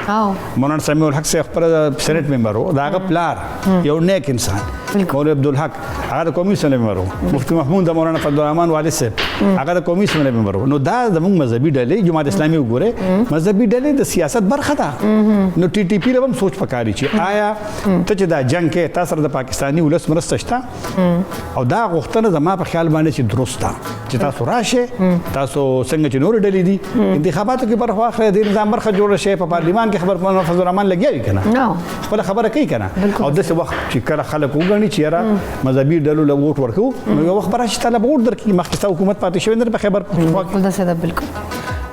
مولانا سمیع الحق صاحب خپل سینټ ممبر و دا هغه پلار یو نیک انسان مولوی عبدالحق هغه د قومي اسمبلی ممبر و مفتی محمود د مولانا فضل الرحمن والد صاحب هغه د قومي اسمبلی ممبر و نو دا زموږ مذهبي ډلې جماعت اسلامي وګوره مذهبي ډلې د سیاست برخه ده نو ټي ټي پی لپاره سوچ پکاري چې آیا ته چې دا جنگ کې تاسو د پاکستانی ولس مرسته شته او دا غوښتنه زما په خیال باندې چې درست ده چې تاسو راشه تاسو څنګه چې نور ډلې دي انتخاباتو کې برخه واخلئ د نظام برخه جوړ شي په پارلیمان کې خبر فضل الرحمن لګیږي کنه خپل خبره کوي کنه او د څه وخت چې کله خلک وګڼي چې یاره مذهبي ډلو له ووټ ورکو نو یو وخت براشي طلب ووټ درکې مخکې حکومت پاتې شوی نه په خبر بالکل دا څه ده بالکل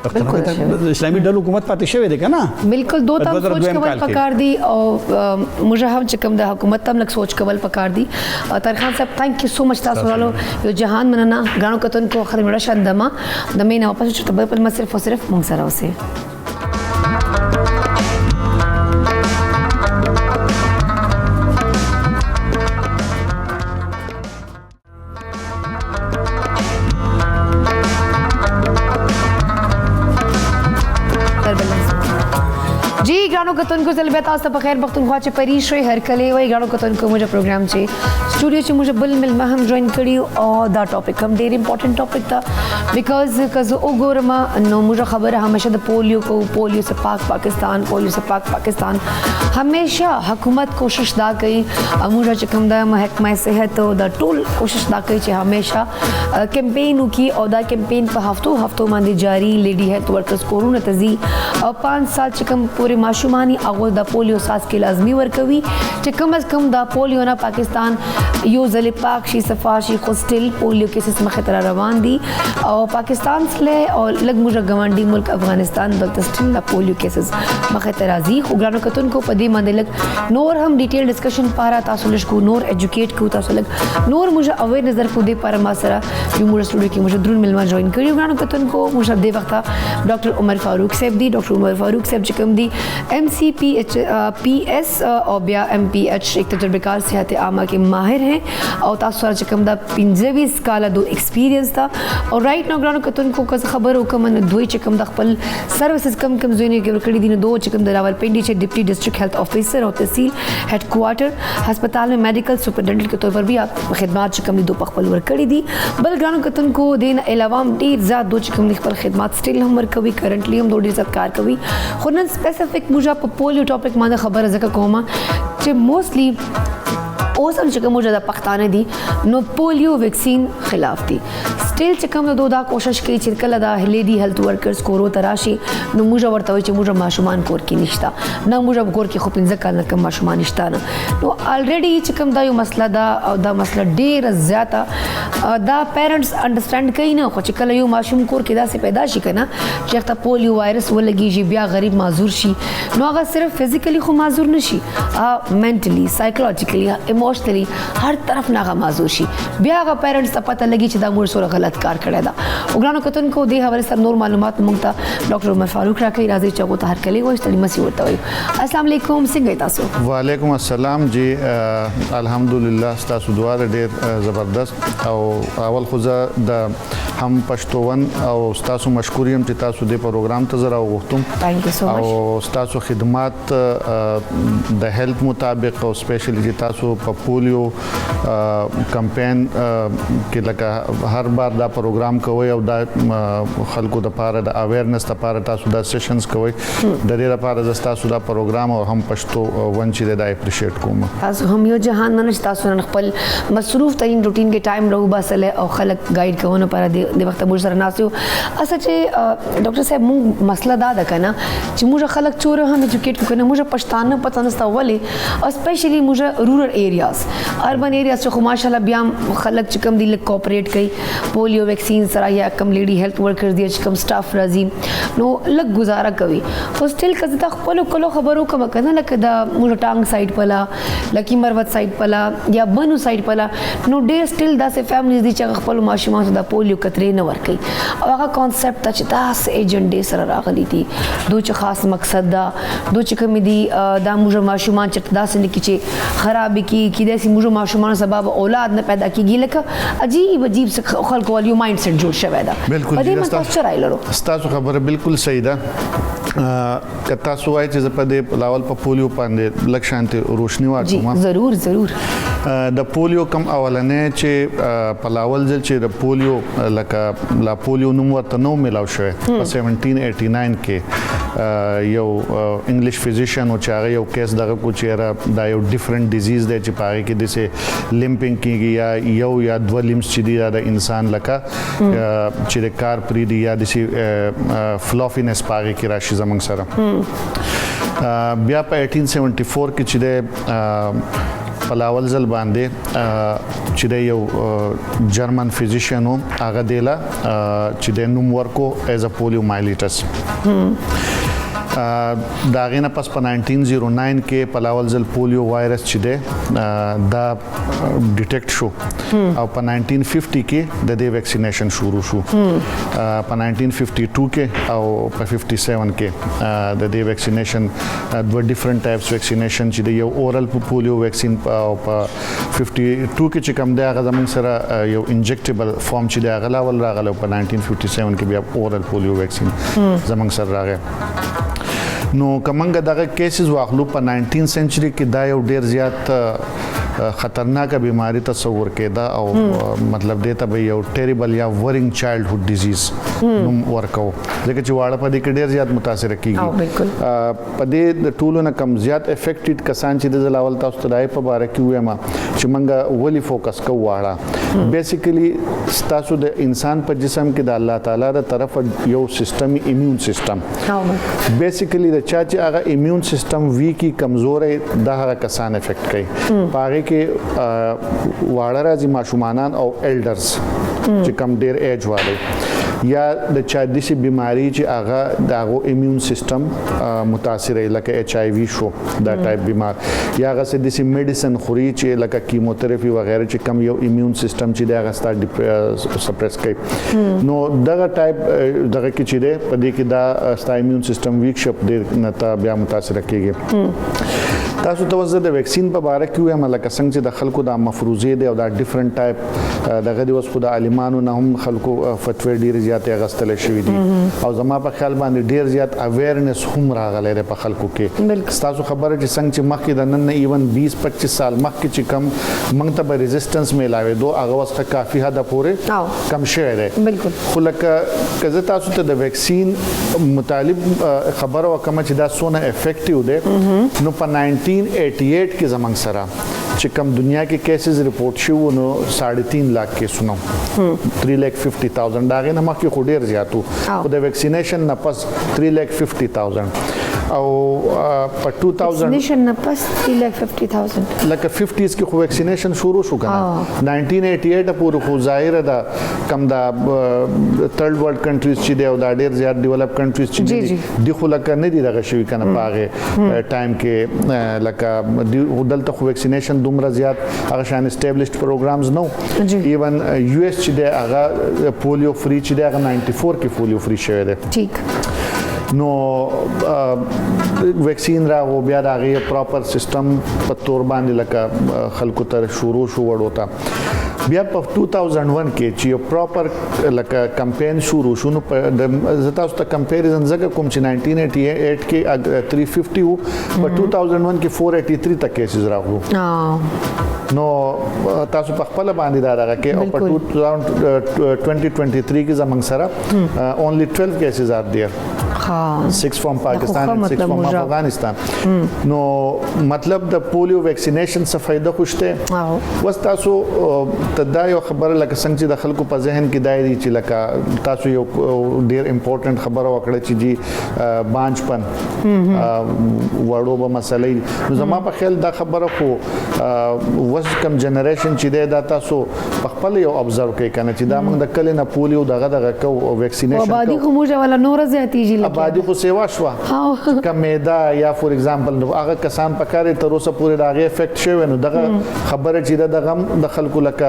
اسلامي ډلو حکومت پاتې شوی دی کنه بالکل دو تم سوچ کول پکار دی او موږ هم چې کوم د حکومت تم لک سوچ کول پکار دی طاهر خان صاحب ثانک یو سو مچ تاسو رالو یو جهان مننه غاڼو کتن کو خدای مړه شندما د مینه واپس چې په صرف او صرف مونږ سره اوسه ګرانو کتونکو زه بیا تاسو ته په خیر پښتونخوا چې پریش وي هر کله وي ګرانو کتونکو موږ پروګرام چې سټوډیو چې موږ بل ملما هم جوائن کړی او دا ټاپک هم ډېر امپورټنٹ ټاپک تا بیکاز کزه وګورم نو موږ خبره همیشه د پولیو کو پولیو سے پاک پاکستان پولیو سے پاک پاکستان همیشه حکومت کوشش دا کوي موږ چې کوم د محکمه صحت او د ټول کوشش دا کوي چې همیشه کمپین وکي او دا کمپین په هفتو باندې جاری لیډي هیلث ورکرز کورونه تزي او 5 سال چې کوم پورې ماشومانی هغه د پولیو ساس کې لازمي ورکوي چې کم از کم دا پولیو نه پاکستان یو ځل پاک شي صفا شي خو سټیل پولیو کیسز مخه تر روان دي او پاکستان سره او لګ موږ ګوانډي ملک افغانستان دلته سټیل دا پولیو کیسز مخه تر راځي خو ګرانو کتونکو په دې باندې لګ نور هم ډیټیل ډسکشن پاره تاسو لږ کو نور ایجوکیټ کو تاسو لګ نور موږ اویر نظر کو دې پر ما سره یو موږ سټوډیو کې موږ درون ملما جوائن کړیو ګرانو کتونکو موږ دې وخت ډاکټر عمر فاروق صاحب دی ډاکټر عمر فاروق صاحب چې کوم دی MCPS او بیا MPH ایک تجربےکار صحت عامہ کے ماہر ہیں اور تاسو سره چې کوم دا 25 کاله دو ایکسپیرینس تا او رائټ نو ګرانو کتونکو که خبر وکم نو دوی چې کوم د خپل سروسز کم زوینه کې ورکړي دي نو دوه چې کوم د راولپنډي چې ډیپټي ډسټرکټ هیلث افیسر او تحصیل هیډ کوارټر هسپتال میں میڈیکل سپرنٹینڈنٹ کے طور پر بھی آپ خدمات چې کوم دي دو په خپل ورکړي دي بل ګرانو کتونکو دین علاوه ډیر زیات دو چې کوم خپل خدمات سټیل هم ورکوي کرنٹلی هم ډیر زیات کار کوي خو نن سپیسیفک موږ په پولیو ټاپک باندې خبره زکه کومه چې موستلی اوس هم چې کوم موږ د پښتانه دي نو پولیو ویکسین خلاف دي سټیل چې کوم دا کوشش کوي چې کله دا لیډي هیلث ورکرز کورو تراشي نو موږ ورته وایي چې موږ ماشومان کور کې نشتا نه موږ کور کې خو 15 کال نه کم ماشومان نشتا نه نو الریډي چې کوم دا یو مسله دا او دا مسله ډیره زیاته دا پیرنټس انډرسټاند کوي نه خو چې کله یو ماشوم کور کې داسې پیدا شي کنه چې ته پولیو وایرس ولګي بیا غریب معذور شي نو هغه صرف فزیکلی خو معذور نشي منټلی سایکولوژیکلی ایموشنلی هر طرف نه معذور شي بیا هغه پیرنټس ته پته لګي چې دا موږ سره غلط کار کړی دا وګرانو کتونکو دې حواله سره نور معلومات موږ ته ډاکټر عمر فاروق راکړي راځي چې هغه ته هر کله وایي چې مسیح ورته وایي السلام علیکم څنګه تاسو وعلیکم السلام جی الحمدلله تاسو دعا ډېر زبردست او اول خو زه د هم پښتون او تاسو مشکور یم چې تاسو دې پروګرام ته زرا وغوښتم او تاسو خدمات د هیلث مطابق او سپیشلی چې تاسو په پولیو کمپین کې لکه هر بار دا پروګرام کوي او دا خلکو د پاره د اویرنس لپاره تاسو دا سیشنز کوي د دې لپاره د تاسو دا پروګرام او هم پښتو ونچې دا اپریشیټ کوم تاسو هم یو جهان منش تاسو نن خپل مصروف ترین روټین کې ټایم راو باسله او خلک گایډ کوونه پر د وخت موږ سره ناسیو اسه چې ډاکټر صاحب موږ مسله دا ده کنه چې موږ خلک چور هم ایجوکیټ کنه موږ پښتانه پته نستا ولې او سپیشلی موږ رورل ایریاز اربن ایریاز چې خو ماشاءالله بیا خلک چې کوم دی لک کوپریټ کوي پولیو ویکسین سره یا کم لیډي هیلث ورکرز دی چې کوم سټاف راځي نو لک گزاره کوي خو سټیل کزه تا خپل کلو خبرو کوم کنه لکه دا موږ ټانګ سایډ پلا لکی مروت سایډ پلا یا بنو سایډ پلا نو ډیر سټیل داسې فیملیز دي چې خپل ماشومان ته د پولیو کترې نه ورکي او هغه کانسپټ چې داس ایجنډ سره راغلي دي دوی چې خاص مقصد دا دوی چې کوم دي دا موږ ماشومان چې داسې نه کی چې خراب کی داسې موږ ماشومان سبب اولاد نه پیدا کیږي لکه عجیب خلکو والیو مایند سیټ جوړ شوی دا بالکل په دې متاسو راي لرو تاسو خبره بالکل صحیح ده کتا سو وای چې په دې لاول په پولیو باندې لک شانتي روشنی واچوم ضرور د پولیو کم اولنې چې په لاول ځل چې د پولیو لکه لا پولیو نوم ورته نو ملاو شوی په 1789 کې یو انګلیش فزیشن او چې هغه یو کیس دغه کو چې دا یو ډیفرنٹ ډیزیز دی چې پاره کې دسه لیمپینګ کیږي یا دوه لیمز چې دی د انسان لکه چې د کار پری دی یا دسه فلافینس پاره کې راشي زمنګ سره بیا په 1874 کې چې د پلاول ځل باندې چې د یو جرمن فزیشن هغه دیلا چې د نوم ورکو ایز ا پولیو مایلیټس دا غینه پس په 1909 کې پلاول ځل پولیو وایرس چې دی دا ډیټیکټ شو او په 1950 کې د دې ویکسینیشن شروع شو په 1952 کې او په 57 کې د دې ویکسینیشن دوه ډیفرنٹ ټایپس ویکسینیشن چې د یو اورل پولیو ویکسین او په 52 کې چې کوم دی هغه زموږ سره یو انجیکټیبل فارم چې دی هغه لاول راغله په 1957 کې بیا اورل پولیو ویکسین زموږ سره راغی نو کمنګ دغه کیسز واخلو په 19 سنچري کې دا یو ډیر زیات خطرناک بیماری تصور کېده او مطلب دیته به یو ټیریبل یا ورینګ چایلډهود ډیزیز نوم ورکو ځکه چې واړه په دې کې ډیر زیات متاثر کیږي په دې د ټولو نه کم زیات افیکټډ کسان چې د زلاول تاسو ته په باره کې وایم چې منګه ولی فوکس کوو واړه بیسیکلی تاسو د انسان په جسم کې د الله تعالی د طرف یو سیستم ایمیون سیستم بیسیکلی د چا چې هغه ایمیون سیستم ویکی کمزورې د هغه کسان افیکټ کوي پاره کې واړه راځي ماشومانان او ایلډرز چې کم ډیر ایج والے یا د چا د شي بیماری چې هغه دغه ایمیون سیستم متاثر لکه ایچ آی وی شو دا ټایپ بیمار یا هغه د شي میډیسن خوري چې لکه کیموتراپي وغیرہ چې کم یو ایمیون سیستم چې دغه ستا سپریس کوي نو دغه ټایپ دغه کې چې ده په دې کې دا ستا ایمیون سیستم ویک شپ ډیر نتا بیا متاثر کیږي تاسو ته وزه د ویکسین په اړه کې وایم لکه څنګه چې د خلکو د مفروضې دی او دا ډیفرنٹ ټایپ دغه د وسخو د عالمانو نه هم خلکو فتوی ډیر زیات غستل شوی دي او زما په خیال باندې ډیر زیات اویرنس هم راغلی دی په خلکو کې تاسو خبره چې څنګه چې مخکې د نن نه ایون 20-25 سال مخکې چې کم موږ ته به ریزिस्टنس میلاوي دوه هغه وسخه کافي حد پورې کم شوی دی بالکل خو لکه کزه تاسو ته د ویکسین مطالب خبره وکم چې دا سونه افیکټیو دی نو په 1988 کې زمنګ سره چې کم دنیا کې کیسز رپورټ شو نو 3.5 लाख کیسونه 3,50,000 دا غي نه مخکې خو ډیر زیاتو خو د ویکسینیشن نه پس 3,50,000 او په 2000 ویکسینیشن نه پس 3,50,000 لکه 50s کې خو ویکسینیشن شروع شو کنه 1988 پورې خو ظاهر ده کم دا تھرډ ورلد کنټریز چې دی او دا ډیر زیات ډیولپ کنټریز چې دی خو لکه نه دی دغه شوی کنه پاغه ټایم کې لکه دلته خو ویکسینیشن دومره زیات هغه شان اسټابلیشډ پروګرامز نو ایون یو اس چې دی هغه پولیو فری چې دی هغه 94 کې پولیو فری شوی دی ٹھیک نو ویکسین راغو بیا د هغې پراپر سیستم په تور باندې لکه خلکو ته شروع شو وړو ته بیا په 2001 کې چې یو پراپر لکه کمپین شروع شو نو زه تاسو ته کمپیریزن ځکه کوم چې 1988 کې 350 وو په 2001 کې 483 ته کیسز راغلو نو تاسو په خپل باندې دا راغی کې او په 2023 کې زمنګ سره only 12 cases are there 6 from Pakistan and 6 from Afghanistan نو مطلب د پولیو ویکسینیشن څخه فائدہ خوشته وس تاسو ته دا یو خبره لکه څنګه چې د خلکو په ذهن کې دای دي چې لکه تاسو یو ډیر امپورټنٹ خبره وکړه چې جی بانجپن وړو به مسلې نو زما په خیال دا خبره خو وس کم جنریشن چې دا تاسو په خپل یو ابزرو کوي کنه چې دا موږ د کله نه پولیو دغه کو ویکسینیشن کو آبادی خو موږ ولا نور زیاتیږي آبادی خو سیوا شو کمیدا یا فور ایگزامپل نو هغه کسان په کار تر اوسه پورې داغه افیکټ شوی نو دغه خبره چې دغه د خلکو لکه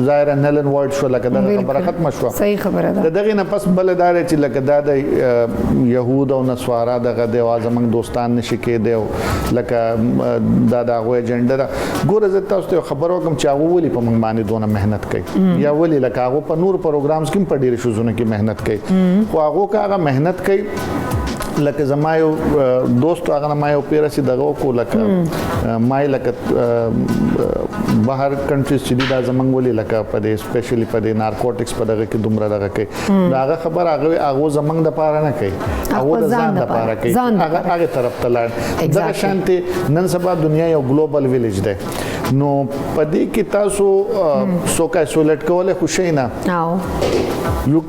ظاهر نلن ورډ شو لکه دغه خبره ختم شو صحیح خبره ده دغه نه پس بل دار چې لکه د يهود او نصارا دغه د وازمن دوستان نشي کېده لکه دا غو ایجنډا ګوره زه تاسو ته خبرو کوم چې هغه ولي په من باندې دونه مهنت کوي یا ولي لکه هغه په نور پروګرامز کې په ډیر شوزونه کې مهنت کوي خو هغه کاغه مهنت کوي لکه زما یو دوست هغه ما یو پیرسي دغه کو لکه ما لکه بهر کنټریز چې دا زمنګ ولي لکه په دې سپیشلی په دې نارکوټکس په دغه کې دومره دغه کوي داغه خبر هغه زمنګ د پاره نه کوي هغه د ځان د پاره کوي هغه طرف ته لاړ دغه شانتي نن سبا دنیا یو ګلوبل ویلیج ده نو په دې کې تاسو سوکا ایسولیټ کوله خوشی نه یو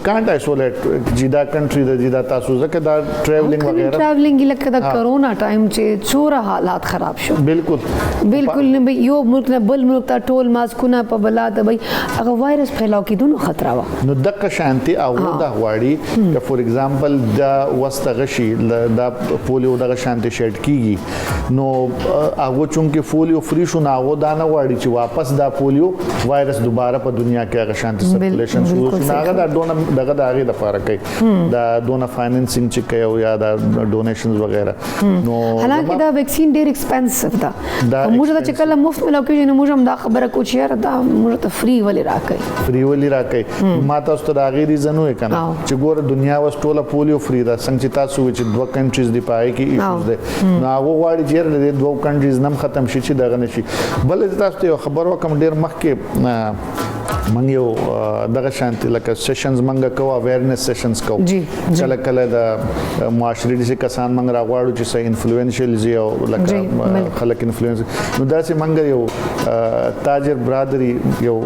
کانټ ایسولیټ جدا کنټری د جدا تاسو ځکه دا ټریولینګ وغیرہ ټریولینګ لکه د کرونا ټایم چې څوره حالات خراب شو بالکل نه یو ملک نه بل ملک ته ټول ماسکونه په بلا ته وي هغه وایرس پھیلاو کیدونو خطر وا نو دغه شانتي او دا غواړي چې فور ایگزامپل دا وسته غشي دا پولیو دغه شانتي شیډ کیږي نو هغه چونکه پولیو فری شو هغه دا نه غواړي چې واپس دا پولیو وایرس دوباره په دنیا کې هغه شانتي سرکولیشن شروع شي. هغه دا دغه د هغې دپاره کوي دا دونه فایننسینګ چې کوي او یا دا ډونیشنز وغیره. نو حالانکه دا ویکسین ډېر ایکسپنسیو ده. موږ ته چې کله مفت ملاو کېږي نو موږ هم دا خبره کوو چې یاره دا موږ ته فری ولې راکوي. فری ولې راکوي؟ ما تاسو ته د هغې ریزن ووایي که نه چې ګوره دنیا اوس ټوله پولیو فری ده. څنګه چې تاسو وایي چې 2 کنټریز دي په هغې کې ایشوز دی نو هغه غواړي چې یاره د دې 2 کنټریز نه هم ختم شي چې دغه نه شي. بل زه تاسو ته یو خبر وکړم ډېر مخکې موږ یو دغه شانتي لکه سیشنز موږ کوو اویرنس سیشنز کوو کله کله د معاشري داسې کسان موږ راغواړو چې څه انفلوئنشل وي او لکه خلک انفلوئنس نو داسې موږ یو تاجر برادري یو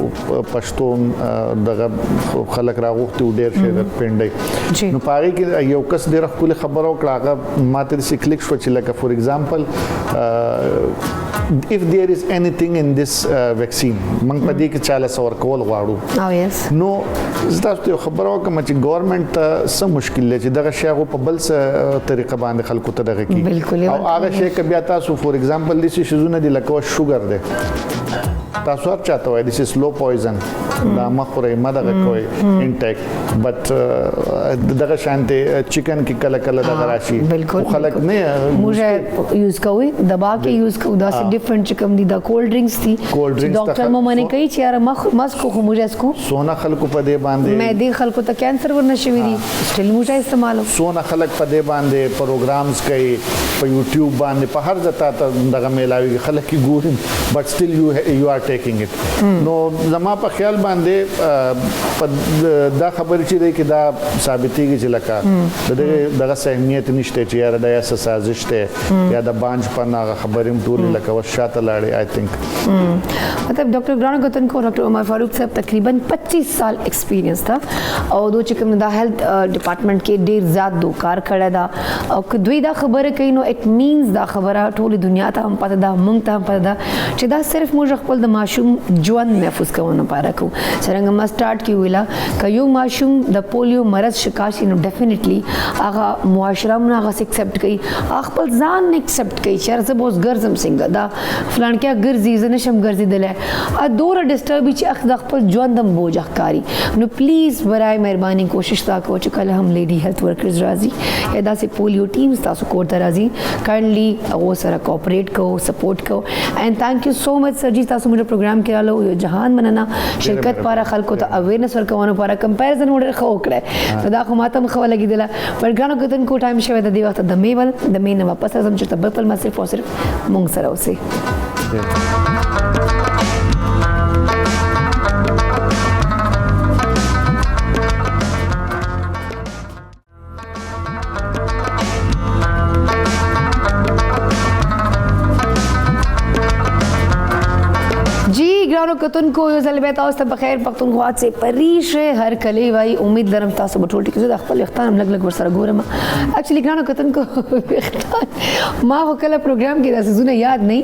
پښتون دغه خلک راغوښتي وو ډېر شی د پنډۍ نو په هغې کې یو کس ډېره ښکلې خبره وکړه. هغه ما ته داسې کلیک شوه چې لکه فور ایگزامپل if there is anything in this vaccine موږ په دې کې چاله څه ورکول غواړو نو زه تاسو ته یو خبره وکړم چې ګورنمنټ ته څه مشکل دی چې دغه شی هغه په بل څه طریقه باندې خلکو ته دغه کړي او هغه شی که بیا تاسو فور ایگزامپل داسې شیزونه دي لکه شوګر دی تاسو هر چاته وایي دس از سلو پویزن دا مه خورئ مه دغه کوئ انټیک بټ دغه شانتې چکن کې کله کله دغه راشي خو خلک نه موږ یوز کوو دبا کې یوز کوو داسې ډیفرنٹ چې کوم دي دا کولډ ډرینکس دي ډاکټر مو منې کوي چې یاره ماسکو خو موږ اسکو سونه خلکو په دې باندې مې خلکو ته کینسر ورنه شوی دي سټیل موږ استعمالو سونه خلک په دې باندې پروګرامز کوي په یوټیوب باندې په هر ځای ته دغه میلاوي خلک یې ګوري بټ سټیل یو آر ټیکنګ اټ نو زما په خیال باندې دا خبرې چې دی کې دا ثابتېږي چې لکه دغه اهمیت نشته چې یاره دا څه سازش دی یا د بانج په هغه خبرې هم ټولې لکه اوس شاته لاړې آی تھنک مطلب ډاکټر ګران گوتن کو ډاکټر عمر فاروق صاحب تقریباً 25 سال ایکسپیرینس تھا او دو چې کوم دا هیلث ډپارټمنټ کې ډیر زیات دو کار کړی دا او دوی دا خبره کوي نو اټ مینز دا خبره ټول دنیا ته هم پته ده مونږ ته هم پته ده چې دا صرف موږ خپل د ماشوم ژوند محفوظ کوو لپاره کوو. څرنګه ما سٹارټ کې ویلا که یو ماشوم د پولیو مرض شکار شي نو ډیفینیټلی هغه معاشره موږ هغه ایکسپټ کوي خپل ځان نه ایکسپټ کوي چې زه اوس ګرځم څنګه دا فلان کې ګرځي زه نشم ګرځېدلی دوره ډسټرب چې د خپل ژوند هم بوج ښکاري نو پلیز برای مهرباني کوشش تا کوو چې کله هم لیډي هیلث ورکرز راځي یا داسې پولیو ټیمز تاسو کور ته راځي کایندلی هغو سره کوپریټ کوو سپورټ کوو اینڈ تھینک یو سو مچ سر جی تاسو موږ پروګرام کې رالو یو جهان مننه شرکت لپاره خلکو ته اویرنس ورکوونو لپاره کمپیریزن ډېر ښه وکړی نو دا خو ماته هم ښه ولګېدله پر ګرانو کتونکو ټایم شوی د دې وخت د مې نه واپس راځم چې ته بل ما صرف او صرف موږ سره اوسئ. ګرانو کتونکو یو ځل بیا تاسو ته بخیر پښتونخوا چې پریشه هر کلی وای امید لرم تاسو به ټول ټیک زه د خپل وختان هم لګ ورسره ګورم اکچولی ګرانو کتونکو ما هو کله پروګرام کې داسې زونه یاد نه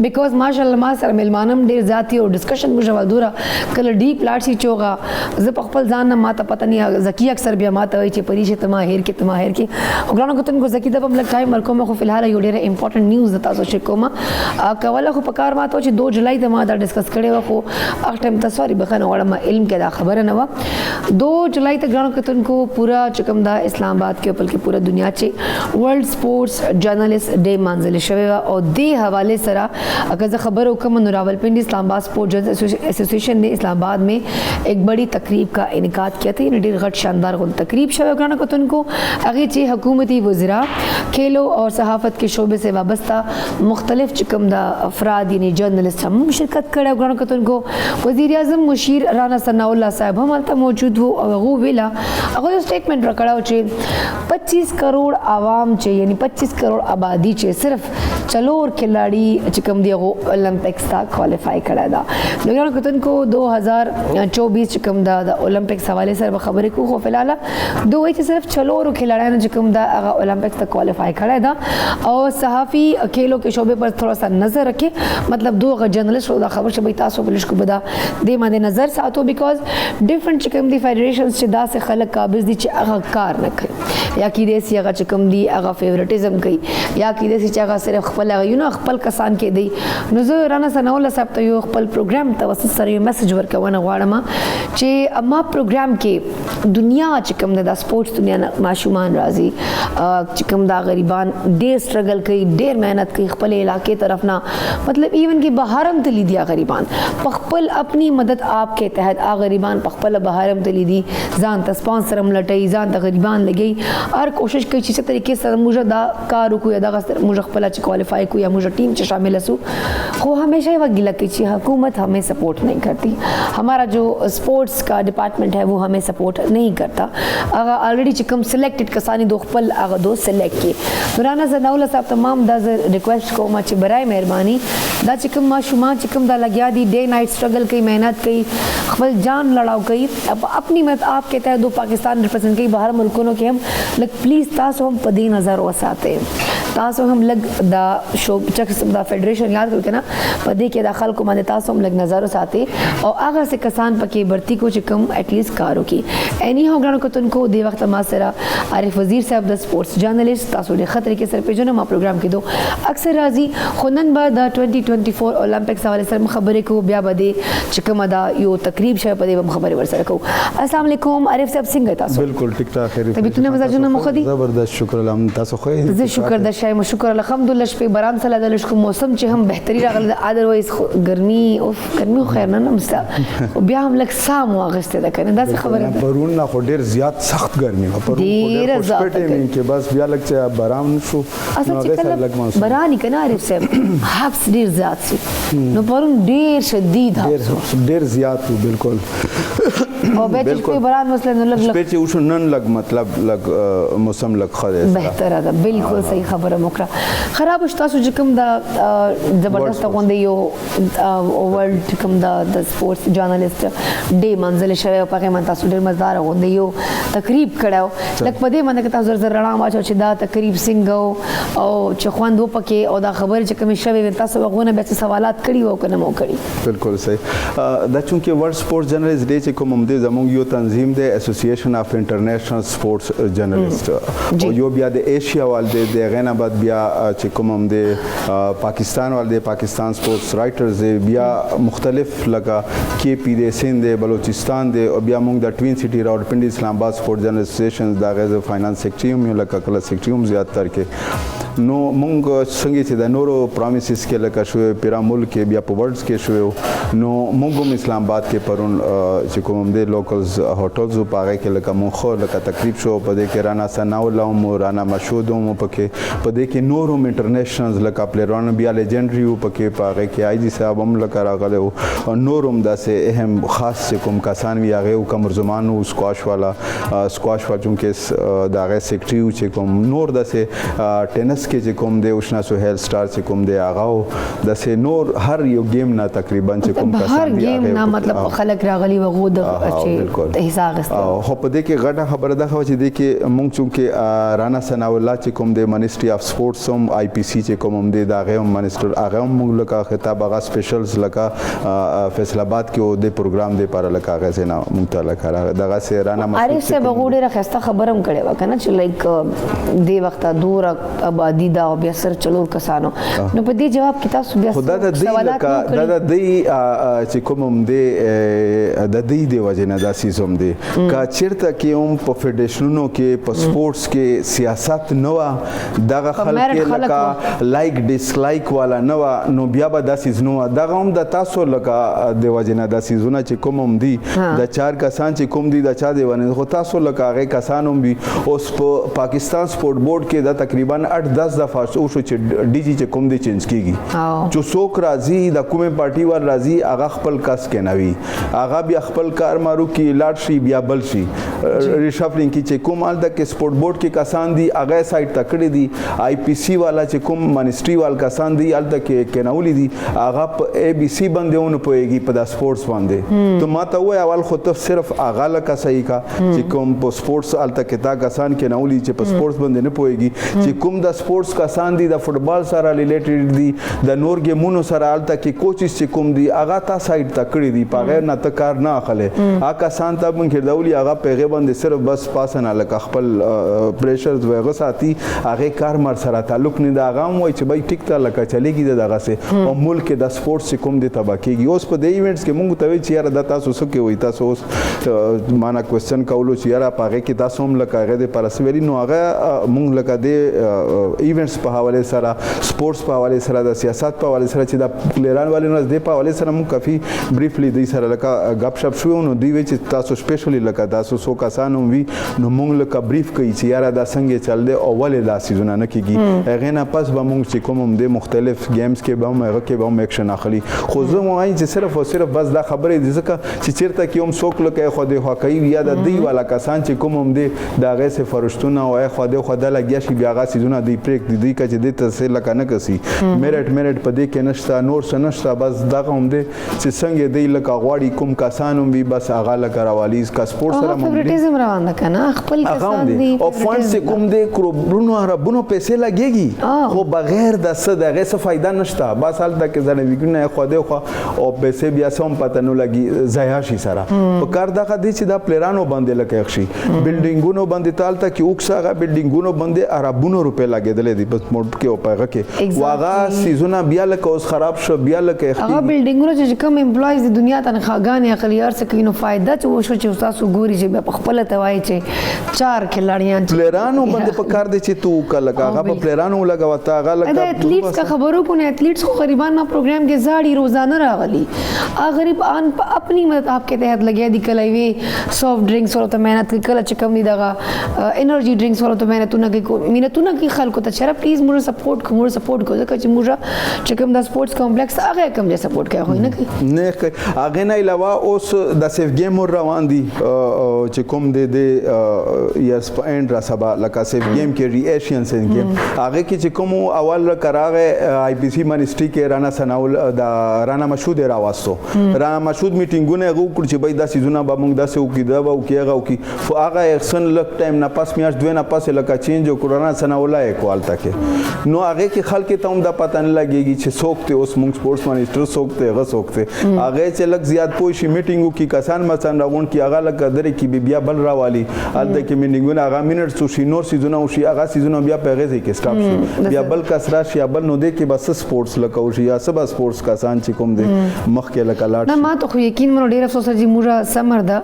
بیکاز ماشاءالله ما سره ملمانم ډیر ذاتی او ډسکشن مو جوړ دوره کله ډیپ لاټ شي چوغا زه په خپل ځان نه ماته پته نه زکی اکثر بیا ماته وای چې پریشه ته ما هیر کې ګرانو کتونکو زکی د په لګ ټایم ورکوم خو فلحال یو ډیره امپورټنت نیوز تاسو شي کوم کوله خو په کار ماته چې 2 جولای ته ما دا ډسکس کړي خو هغه ټایم ته سوري بخنه وړم علم کې دا خبره نه و 2 جولای ته ګرانو کتونکو پورا چکم دا اسلام آباد کې بلکې پورا دنیا چې ورلد سپورټس جرنالست ډے منزل شوی او د حوالے سره اگر زه خبر وکم نو راولپنڈی اسلام آباد سپورٹ جرنلسٹ ایسوسیشن نے اسلام آباد میں ایک بڑی تقریب کا انعقاد کیا تھا ډیر غټ شاندار غون تقریب شوی ګرانو کتونکو هغه چې حکومتی وزرا کھیلو اور صحافت کے شعبے سے وابستہ مختلف چکم دا افراد یعنی جرنلسٹ هم شرکت کړه ګرانو کتونکو وزیر اعظم مشیر رانا ثناء الله صاحب هم هلته موجود وو او هغه ویلا هغه سټیټمنټ ورکړاو چې 25 کروڑ عوام چې یعنی 25 کروڑ آبادی چې صرف چلور کھلاڑی چې کوم دی هغه اولمپکس ته کوالیفای کړه دا نو ګرانو کتونکو 2024 چې کوم دا د اولمپکس حواله سره خبرې کوو خو فلحال دوی چې صرف چلور کھلاڑیانو چې کوم دا هغه اولمپکس ته کوالیفای کړه دا او صحافی کھیلوں کے شعبے پر تھوڑا سا نظر رکھے مطلب دو جرنلسٹ دا خبر چې تاسو بلش کو بدا دې باندې نظر ساتو بیکاز ډیفرنٹ چې کوم دی فیډریشنز چې دا سه خلک قابض دي چې هغه کار نه کوي یا کې دې سي هغه چې کوم دی هغه فیورټیزم کوي یا کې دې چې هغه صرف خپل خپل کسان کې دی. نو زه رانا ثناءالله صاحب ته یو خپل پروګرام توسط سره یو میسج ورکونه غواړم چې ما پروګرام کې دنیا چې کوم د سپورتس دنیا ماشومان راځي چې کوم دا غریبان ډېر سټرګل کوي, ډېر مهنت کوي خپل علاقې طرف نه, مطلب ایون کې بهارم تلی دي غریبان په خپل اپنی مدد آپ کے تحت غریبان په خپل بهارم تلی دي ځان ته سپانسر هم لټوي, ځان ته غریبان لګي, هر کوشش کوي چې څه طریقې سره موږ دا کار وکړو یا دغه موږ خپل چې کوالیفائی کو یا موږ ټیم چې شامل اسو. خو ہمیشہ یہ گلا کہ حکومت ہمیں سپورٹ نہیں کرتی, ہمارا جو اسپورٹس کا ڈپارٹمنٹ ہے وہ ہمیں سپورٹ نہیں کرتا. اگر آلریڈی چکم سلیکٹڈ کسانی دو خپل اگر دو سلیکٹ کی رانا ثناءاللہ صاحب تمام دا ریکویسٹ کو ما برائے مہربانی دا چکم ما شما چکم دا لگیا دی ڈے نائٹ سٹرگل کی محنت کی خپل جان لڑاؤ کی اپنی مت آپ کے تحت دو پاکستان ریپرزینٹ کی باہر ملکوں کے ہم لگ پلیز تاسو ہم پدی نظر وساتے تاسو ہم لگ دا شو چکسم دا فیڈریشن یاد کر کے نا پدی کے داخل کو مانے تاسو ہم لگ نظر وساتے اور آگا سے کسان پکی برتی کو چکم ایٹ لیسٹ کارو کی اینی ہو گرانو کو تن کو دی وقت ما سرا عارف وزیر صاحب دا سپورٹس جرنلسٹ تاسو دے خطرے کے سر پہ جو نا ما پروگرام کی دو اکثر راضی خونن با دا 2024 اولمپکس حوالے سر خبریں کو بیا بدے چکم ادا یو تقریب شے پدے ہم خبریں ورسر کو. السلام علیکم عارف صاحب سنگ تاسو بالکل ٹھیک ٹھاک خیر تبھی تو نے مزاج نہ مخدی زبردست شکر الحمد تاسو خو ز شکر د شای مو شکر الحمدلله شپې باران سره د لشکو موسم چې هم بهتري راغله ادروایز ګرمي ګرمي خیر نه مستا بیا هم لک سام واغسته ده کنه دا خبره پرون نه خو ډیر زیات سخت ګرمي و پرون ډیر زیات کې بس بیا لک چې باران شو اصل چې کله باران کنه عارف صاحب حبس ډیر زیات شي نو پرون ډیر شدید ډیر زیات بالکل او به چې باران مثلا نو لګ شپې چې وشو نن لګ مطلب لګ موسم لګ خره بهتر ده بالکل صحیح خبره مکرا خراب تاسو چې کوم دا زبردست غونډه یو ورلد کوم دا د سپورتس جرنالست ډے منزل شوی په هغه من تاسو ډیر مزدار غونډه یو تقریب کړو لکه په دې باندې تاسو زر رڼا واچو چې دا تقریب څنګه او چې خواندو پکې او دا خبر چې کوم شوی تاسو غوونه به سوالات کړي او کنه مو کړي بالکل صحیح دا چونکه ورلد سپورتس جرنالست ډے چې کوم دې زموږ یو تنظیم دی اسوسییشن اف انټرنیشنل سپورتس جرنالست او یو بیا د ایشیا وال دی غینا بعد بیا چې کوم هم دی پاکستان وال دی پاکستان سپورتس رائټرز دی بیا مختلف لگا کے پی دی سندھ دی بلوچستان دی او بیا موږ د ټوین سټي راولپنډي اسلام آباد سپورټ جرنالست اسوسییشن دا غیز فائنانس سیکټری هم لکه کله سیکټری هم زیات تر کې نو موږ څنګه چې د نورو پرامیسز کې لکه شو پیرا ملک کې بیا په ورډز کې شو نو موږ هم اسلام آباد کې پرون چې کوم دی لوکلز هوټلز په هغه کې لکه مخ لکه تقریب شو په دې کې رانا ثناءالله هم رانا مشهود هم پکې په دې کې نور هم انټرنیشنلز لکه پلیران بیا لیجنډری پکې په هغه کې آی جی صاحب هم لکه راغله او نور هم داسې اهم خاص چې کوم کسان وی هغه کمر زمانو سکواش والا سکواش وا چونکه دا هغه سیکټری چې کوم نور داسې ټینس کې چې کوم دی اوشنا سہیل سٹار چې کوم دی هغه داسې نور هر یو گیم نه تقریبا چې کوم کسان هر گیم نه مطلب خلک راغلی وغو د حصہ غست هو په دې کې غټه خبره ده چې دې کې مونږ چونکه رانا ثناءالله چې کوم دی منیسټری اف سپورتس هم آی پی سی چې کوم دی دا هغه منیسټر هغه مونږ لکه خطاب هغه سپیشلز لکه فیصل آباد کې او د پروګرام دی پر لکه هغه سینا مونږ ته لکه دغه سه رانا عارف سے بغوډه راخسته خبرم کړي وکنه چې لایک دی وخت دور آبادی دا بیا سر چلو کسانو نو په دې جواب کې تاسو بیا خدای د دې لکه د دې چې کوم دی د دې دی وجنه دا سیزم دی کا چیرته کې هم په فیډریشنونو کې په سپورتس کې سیاست نو دغه خلک لکه لایک ډیسلایک والا نو نو بیا به دا سیز نو دغه هم د تاسو لکه د وجنه دا سیزونه چې کوم هم دی د چار کسان چې کوم دی د چا دی ونه خو تاسو لکه هغه کسان هم وي اوس په پاکستان سپورت بورډ کې دا تقریبا 8-10 دفعه او شو چې ډي جی چې کوم دی چینج کیږي چې څوک راځي د کومه پارټي ور راځي هغه خپل کس کې نوي هغه بیا خپل کار مارو کې لاټ شي بیا بل شي ریشفلینګ کې چې کوم ال د سپورت بورډ کې کسان دي هغه سایت تکړه دي آی پی سی والا چې کوم منیسټری وال کسان دي ال د کې کناولي دي هغه اے بی سی باندېونه پويږي په د سپورتس باندې ته ماته وای اول خو ته صرف هغه لکه صحیح کا چې کوم په سپورتس ال تک تا کسان کناولي چې په سپورتس باندې نه پويږي چې کوم د سپورتس کسان دي د فوتبال سره ریلیټډ دي د نور گیمونو سره ال تک کوچز چې کوم دي هغه تا سایت تکړه دي په غیر نه تکار نه اخلي کسان ته مونږ هردولي هغه پیغه باندې صرف بس پاسنه لکه خپل پریشرز وغه ساتي هغه کار مر سره تعلق نه دا هغه وای چې بای ټیک ته لکه چلیږي دغه سه او ملک د سپورتس کوم دي تبا کیږي اوس په دې ایونټس کې مونږ ته وی چې یاره د تاسو څه کې وای تاسو اوس معنا کوېسچن کولو چې یاره پاګه کې تاسو هم لکه هغه د پرسویلی نو هغه مونږ لکه د ایونټس په حواله سره سپورتس په حواله سره د سیاست په حواله سره چې د پلیران والے نه د په حواله سره مونږ کافي بریفلی دی سره لکه غپ شپ شو نو دی وی چې تاسو سپیشلی لکه تاسو سو کسانو وی نو مونږ لکه بریف کوي چې یاره دا څنګه چل دی او ولې دا سيزونه نه کیږي هغه نه پس به مونږ چې کوم د مختلف گیمز کې به هغه کې به ایکشن اخلي خو زه وایم چې صرف او صرف بس دا خبره دي ځکه چې چیرته کې هم څوک لکه خو د هوکي یا د دی والا کسان چې کوم هم دي دا غي سه فرشتونه او خو د خدا لګیا شي بیا غا سيزونه دی پریک دی چې د تاسو لکه نه کسي میرټ په دې کې نشته نور څه نشته بس دا هم دي چې څنګه دی لکه غواړي کوم کسانو به بس هغه لکه راوالیز کا سپورت سره فیورټیزم روان ده کنه خپل کسان دي او فانډز کوم دي کروڑونو عربونو پیسې لګيږي خو بغیر د څه دغه څه فائدہ نشته بس حال تک ځنه وګنه خو د خو او پیسې بیا سم پته نه لګي ضایع شي سره په کار دغه دي چې دا پلیرانو باندې لکه شي بلډینګونو باندې تال تک یوکساغه بلډینګونو باندې عربونو روپے لګیدل دي بس موډ کې او پغه کې واغه سيزونه بیا لکه اوس خراب شو بیا لکه هغه بلډینګونو چې کوم امپلایز د دنیا تنخواګانې اخلي ارڅ کینو فائدہ چې وشو چې تاسو ګوري چې په خپل توای چې 4 کھلاڑیان پلیرانو باندې په کار دي چې تو کله هغه په پلیرانو لګاوتا هغه لکه ایتھلیټس کا خبرو کو نه ایتھلیټس کو غریبان ما پروگرام کې زاړي روزانه راغلي غریب ان اپنی مدد آپ کے تحت لگیا دی کله وی سافٹ ډرینکس ورته مهنت کله چې کم دي دغه انرژي ډرینکس ورته مهنتونه کې مینتونه کې خلکو ته چر پلیز موږ سپورټ کو ځکه چې موږ چې کوم د سپورتس کمپلیکس هغه کوم چې سپورټ کوي خو نه کوي هغه نه علاوه اوس د سیف گیم روان دي چې کوم د یس پاینټ را سبا لکه سیف گیم کې ری ایشین سیف گیم هغه کې چې کوم اول کراغه آی پی سی منسټری کې رانا سناول د رانا مشهود راوستو رانا مشهود میټینګونه غوړ چې بای دا سيزونه به موږ داسې وکړو دا به وکړو او کې هغه اکسن لک ټایم نه پاس میاش دوه نه پاس لکه چینج او کرونا سناولا اکوال تک نو هغه کې خلک ته هم دا پته نه لګيږي چې څوک ته اوس موږ سپورتس منسټر څوک ته هغه څوک ته هغه چې لک زیات پوه شي میټینګو کې کسان مثلا راغون کې هغه لک درې کې بیا بل راوالي الته کې میټینګونه هغه منټ سو شي نور سيزونه او شي هغه سيزونه بیا په غزي کې سټاپ شي بیا بل کسرا شي بل نو دې کې بس سپورتس لکه او شي یا سبا سپورتس کسان چې کوم دي مخ کې لکه لاټ نه ما ته خو یقین مونږ ډیر افسوس چې موږ سمر دا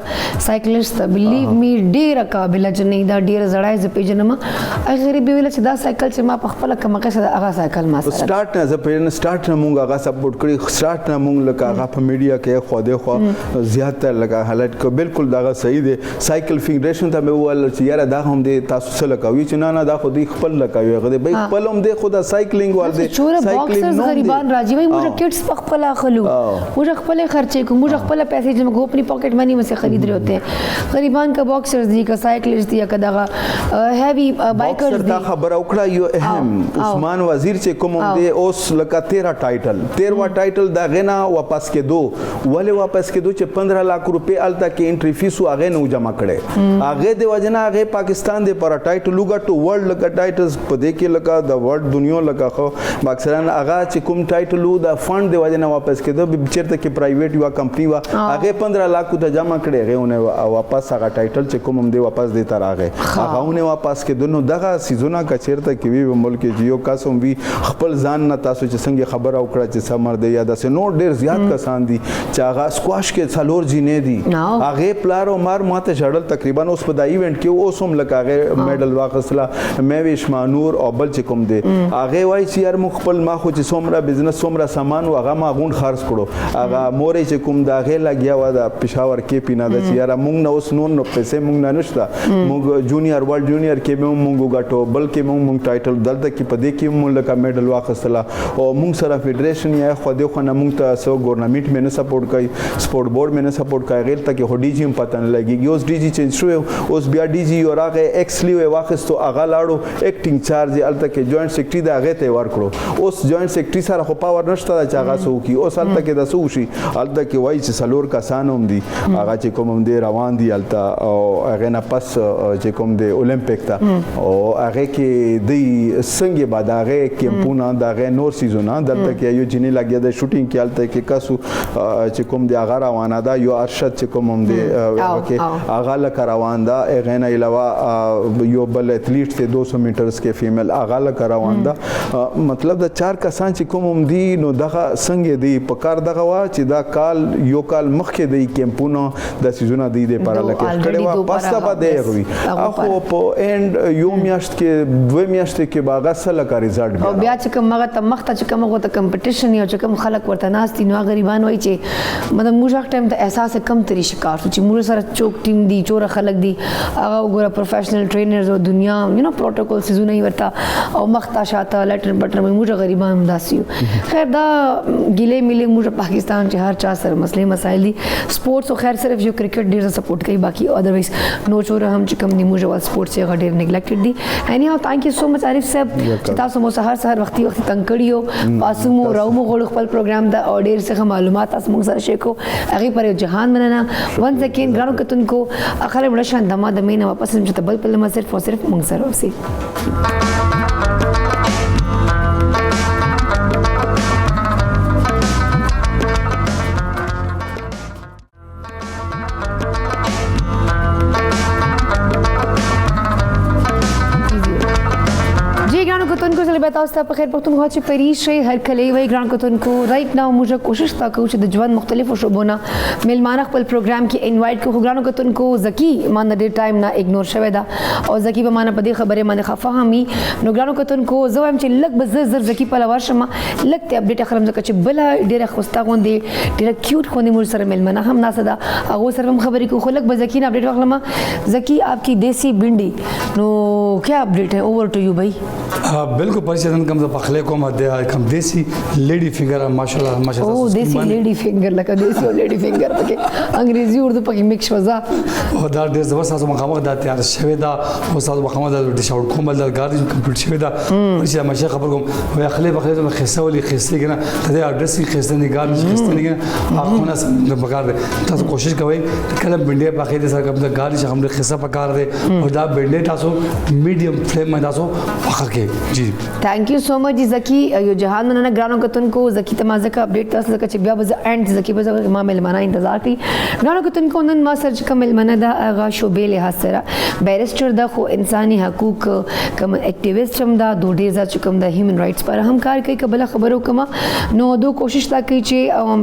سایکلیست بلیو می ډیر قابل جنې دا ډیر زړای ز پیجنم غریب ویل چې دا سایکل چې ما په خپل کمکه سره هغه سایکل ما سره سٹارټ نه ز پیرن سٹارټ نه مونږ هغه سپورټ کړی سٹارټ نه مونږ لکه هغه په میډیا کې خو دې خو زیات لکه حالت کو بالکل دا صحیح دی سایکل فیډریشن ته مې ول چې یاره دا هم دې تاسو سره کوي چې نه دا خو دې خپل لکوي هغه دې به خپل هم دې خدا سایکلینګ ول دې سایکلینګ غریبان راځي وای موږ کټس په خپل اخلو موږ خپل خرچې کوو موږ خپل پیسې جمع کوو اپنی پاکٹ منی میں سے خرید رہے ہوتے ہیں غریبان کا باکسرز دی کا سائیکلسٹ دی کا دغه هیوی بایکرز دی دا خبر اوکړه یو اهم عثمان وزیر چې کوم دی اوس لکه 13 ټایټل دا غنا واپس کېدو ولې واپس کېدو چې 15 لک روپے الته کې انټری فیس هغه نو جمع کړي هغه دی وجنه هغه پاکستان دی پر ټایټل وګټو ورلد لکه ټایټلز په دې کې لکه د ورلد دنیا لکه خو باکسران هغه چې کوم ټایټل دا فند دی وجنه واپس کېدو چیرته کې پرایویټ یو کمپنی وا هغه 15 لک ته جمع کړي هغه واپس هغه ټایټل چې کوم دی واپس دی تر هغه واپس کېدو نو دغه سيزونه کا چیرته کې وی ملک جیو کاسم وی خپل ځان نه تاسو چې څنګه خبر او کړه چې سمر دی یا د نو ډیر زیات کسان دي چې هغه سکواش کې څلور جینې دي هغه پلارو مار ماته جړل تقریبا اوس په دا ایونت کې اوس هم لکه میډل واخصله مېویش مانور او بل چې کوم دی هغه وای چې یار مخ خپل ما خو چې څومره بزنس څومره سامان هغه ما غون خرڅ کړو هغه مورې چې کوم دا غه لګیا و د پېښور کې پینا د چې یار مونږ نو اوس نو پیسې مونږ نه نشته مونږ جونیئر ورلد جونیئر کې مونږ غټو بلکې مونږ ټایټل دلته کې په دې کې مونږ لکه میډل واخصله او مونږ سره فدریشن یا خو دې خو نه مونږ ته سو ګورنمنت مې نه سپورټ کوي سپورټ بورډ مې نه سپورټ کوي غیر ته کې هډی جی پته نه لګي اوس ډي جی چینج شو اوس بیا ډي جی یو راغه ایکس لیو واخستو اغه لاړو اکټینګ چارج الته کې جوائنټ سیکرټری دا هغه ته ورکړو اوس جوائنټ سیکرټری سره خو پاور نشته چې هغه سو کی اوس الته کې د سو شي الته کې وای چې سلور کسان هم دي هغه چې کوم دي روان دي الته او هغه نه پس چې کوم دي اولمپیک ته او هغه کې دی څنګه بعد هغه کمپونه دا هغه نور سیزونه دلته کې یو جنې لګیا د شوټینګ کې الته کې کاسو چې کوم دی هغه روانه ده یو ارشد چې کوم هم دی هغه لکه روان ده. هغې نه علاوه یو بل ایتھلیټ دی 200 میټرز کې فیمیل هغه لکه روان ده. مطلب د 4 کسان چې کوم هم دي نو دغه څنګه دی په کار دغه وا چې دا کال یو کال مخکې دی کیمپونه د سیزونه دی د پاره لکه کړي وا پاستا باندې غوي اخو په اند یو میاشت کې 2 میاشتې کې باغه سره کا ریزلټ او بیا چې کوم هغه ته مخته چې کوم هغه ته کمپټیشن یا چې کوم خلک ورته ناستي نو غریبان وای چې مطلب موږ هغه ټایم ته احساس کم تری شکار چې موږ سره چوک ټیم دی چور خلک دی هغه وګوره پروفیشنل ټرینرز او دنیا یو نو پروتوکول سيزونه ورته او مخته شاته لټر بټر موږ غریبان هم داسیو. خیر دا ګیله ملي موږ پاکستان چې هر چا سره مسلې مسائل دي سپورتس او خیر صرف یو کرکټ ډیر سپورټ کوي باقي ادروایز نو چور هم چې کوم نیمو جوال سپورتس یې غډیر نیګلیکټډ دي. اینی هاو تھینک یو سو مچ عارف صاحب چې تاسو مو سهار وختي تنگ کړیو پاسمو راومو غوړ خپل پروګرام دا او ډیر څه معلومات تاسو موږ سره شریکو هغه پر جهان مننه. ون سیکنډ غواړم کتون کو اخر مړه شان دما د مینه واپس چې تبل په لمه صرف او صرف موږ سره وسی. تاسو ته په خیر پښتونخوا چې پریش شي هر کله وی ګران کوتونکو رائټ ناو موږ کوشش تا کوو چې د ژوند مختلفو شوبونه میلمانه خپل پروګرام کې انوایټ کو ګران کوتونکو زکی مان د ټایم نه اګنور شوی دا او زکی به مان په دې خبره باندې خفه همي نو ګران کوتونکو زه وایم چې لګ به زر زکی په لور شمه لګ ته اپډیټ اخرم ځکه چې بل ډیره خوستا غوندي ډیره کیوټ غوندي موږ سره میلمانه هم ناسه دا هغه سره هم خبرې کو خلک به زکی نه اپډیټ واخلم. زکی آپ کی دیسی بنڈی نو کیا اپڈیٹ ہے اوور ٹو یو بھائی. بالکل پریشان کم پخلے کو مت کم دیسی لیڈی فنگر ماشاءاللہ ماشاءاللہ او دیسی لیڈی فنگر لکه دیسی لیڈی فنگر پکې انګریزي اردو پکې مکس وزا او دا ډېر زبر تاسو مخامخ دا تیار شوی دا او تاسو مخامخ دا ډیش اوټ کوم دا ګارډ کمپلیټ شوی دا چې مشه خبر کوم وای خلې بخلې خسته ولي خسته کنه ته اډرس خسته نه ګارډ خسته نه اخونه سم بکار دي تاسو کوشش کوئ کله بنډې پخې دي سره کوم دا ګارډ چې هم خسته پکار دي او دا بنډې تاسو میډیم فلیم باندې تاسو پخه کې جی. تھینک یو سو مچ زکی یو جهان مننه ګرانو کتونکو زکی تمازه کا اپډیټ تاسو زکه چې بیا به اینڈ زکی به ما ملمانه انتظار کوي ګرانو کتونکو نن ما سره چې کوم ملمانه دا هغه شوبې له سره بیرسټر د خو انساني حقوق کوم اکټیویسټ هم دا دوه ډیر ځکه کوم د هیومن رائټس پر هم کار کوي قبل خبرو کما نو دو کوشش تا کوي چې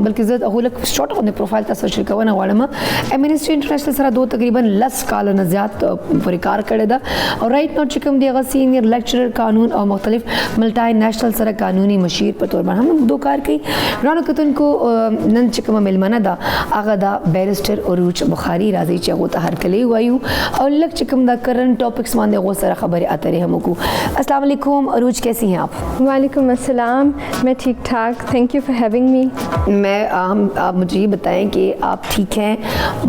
بلکې زه هغه لک شارټ اون پروفایل تاسو شیر کوونه غواړم امنیسټي انټرنیشنل سره دو تقریبا 10 کال نه زیات پر کار کړی دا او رائټ نو چې کوم دی هغه سینیئر لیکچرر قانون او مختلف ملټای نیشنل سره قانوني مشیر په تور باندې هم دو کار کوي. رانو کتونکو نن چې کوم ملمنه دا هغه دا بیرسټر عروج بخاری راځي چې هغه ته هر کلی وایو او لک چې کوم دا کرنٹ ټاپکس باندې هغه سره خبرې اترې هم کو. السلام علیکم عروج کیسی ہیں آپ؟ وعلیکم السلام میں ٹھیک ٹھاک تھینک یو فار ہیونگ می. میں آپ مجھے یہ بتائیں کہ آپ ٹھیک ہیں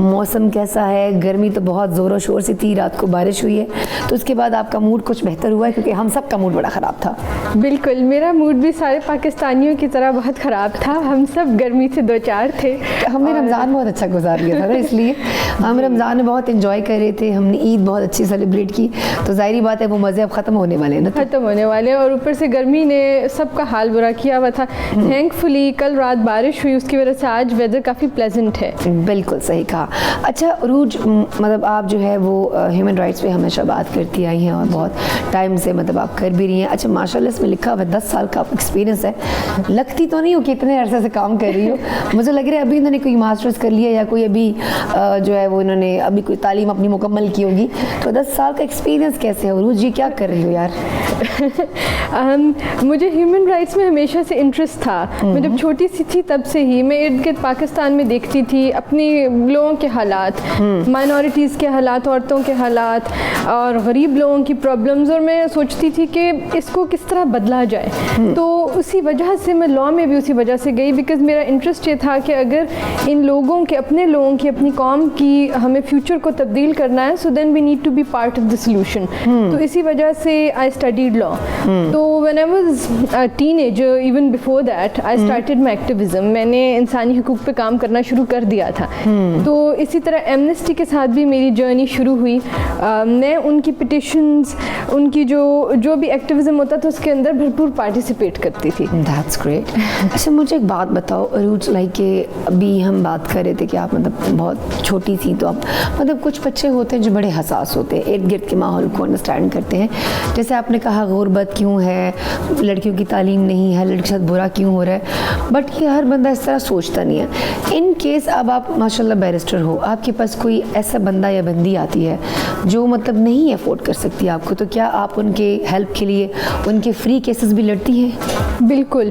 موسم کیسا ہے گرمی تو بہت زور و شور سے تھی رات کو بارش ہوئی ہے تو اس کے بعد آپ کا موڈ کچھ بہتر ہوا ہے کیونکہ ہم سب کا موڈ بڑا خراب تھا. بالکل میرا موڈ بھی سارے پاکستانیوں کی طرح بہت خراب تھا ہم سب گرمی سے دو چار تھے. ہم نے رمضان بہت اچھا گزار لیا تھا نا اس لیے ہم رمضان میں بہت انجوائے کر رہے تھے ہم نے عید بہت اچھی سیلیبریٹ کی تو ظاہری بات ہے وہ مزے اب ختم ہونے والے ہیں نا ختم ہونے والے ہیں اور اوپر سے گرمی نے سب کا حال برا کیا ہوا تھا. تھینک فلی کل رات بارش ہوئی اس کی وجہ سے آج ویدر کافی پلیزنٹ ہے. بالکل صحیح کہا. اچھا عروج مطلب آپ جو ہے وہ ہیومن رائٹس پہ ہمیشہ بات کرتی آئی ہیں اور بہت ٹائم سے مطلب آپ کر بھی رہی ہیں. اچھا ماشاء اللہ اس میں لکھا ہوا 10 سال کا ایکسپیرینس ہے لگتی تو نہیں ہو کہ اتنے عرصے سے کام کر رہی ہو مجھے لگ رہا ہے ابھی انہوں نے کوئی ماسٹرز کر لیا یا کوئی ابھی جو ہے وہ انہوں نے ابھی کوئی تعلیم اپنی مکمل کی ہوگی تو 10 سال کا ایکسپیرینس کیسے ہے عروج جی کیا کر رہی ہو یار؟ مجھے ہیومن رائٹس میں ہمیشہ سے انٹرسٹ تھا. میں جب چھوٹی سی تھی تب سے ہی میں ارد گرد پاکستان میں دیکھتی تھی اپنی لوگوں کے حالات مائنورٹیز کے حالات عورتوں کے حالات اور غریب لوگوں کی پرابلمز اور میں سوچتی تھی کہ اس کو کس طرح بدلا جائے. تو اسی وجہ سے میں لاء میں بھی اسی وجہ سے گئی بیکاز میرا انٹرسٹ یہ تھا کہ اگر ان لوگوں کے اپنے لوگوں کی اپنی قوم کی ہمیں فیوچر کو تبدیل کرنا ہے سو دین وی نیڈ ٹو بی پارٹ آف دا سولوشن. تو اسی وجہ سے آئی اسٹڈیڈ لاء. تو وین آئی واز ٹین ایجر ایون بفور دیٹ آئی اسٹارٹیڈ مائی ایکٹیویزم. میں نے انسانی حقوق پہ کام کرنا شروع کر دیا تھا. تو اسی طرح ایمنسٹی کے ساتھ بھی میری جرنی شروع ہوئی. میں ان کی پٹیشنز ان کی جو بھی ایکٹیویزم ہوتا تھا اس کے اندر بھرپور پارٹیسپیٹ کرتی تھی. That's great. اچھا مجھے ایک بات بتاؤ عروج, لائک کہ ابھی ہم بات کر رہے تھے کہ آپ مطلب بہت چھوٹی سی, تو آپ مطلب کچھ بچے ہوتے ہیں جو بڑے حساس ہوتے ہیں, ارد گرد کے ماحول کو انڈرسٹینڈ کرتے ہیں, جیسے آپ نے کہا غربت کیوں ہے, لڑکیوں کی تعلیم نہیں ہے, لڑکی کے ساتھ برا کیوں ہو رہا ہے, بٹ یہ ہر بندہ اس طرح سوچتا نہیں ہے. ان کیس اب آپ ماشاء اللہ بیرسٹر ہو, آپ کے پاس کوئی ایسا بندہ یا بندی آتی ہے جو مطلب نہیں افورڈ کر سکتی آپ کو, تو کیا آپ ان کے ہیلپ کے لیے ان کے فری کیسز بھی لڑتی ہیں؟ بالکل.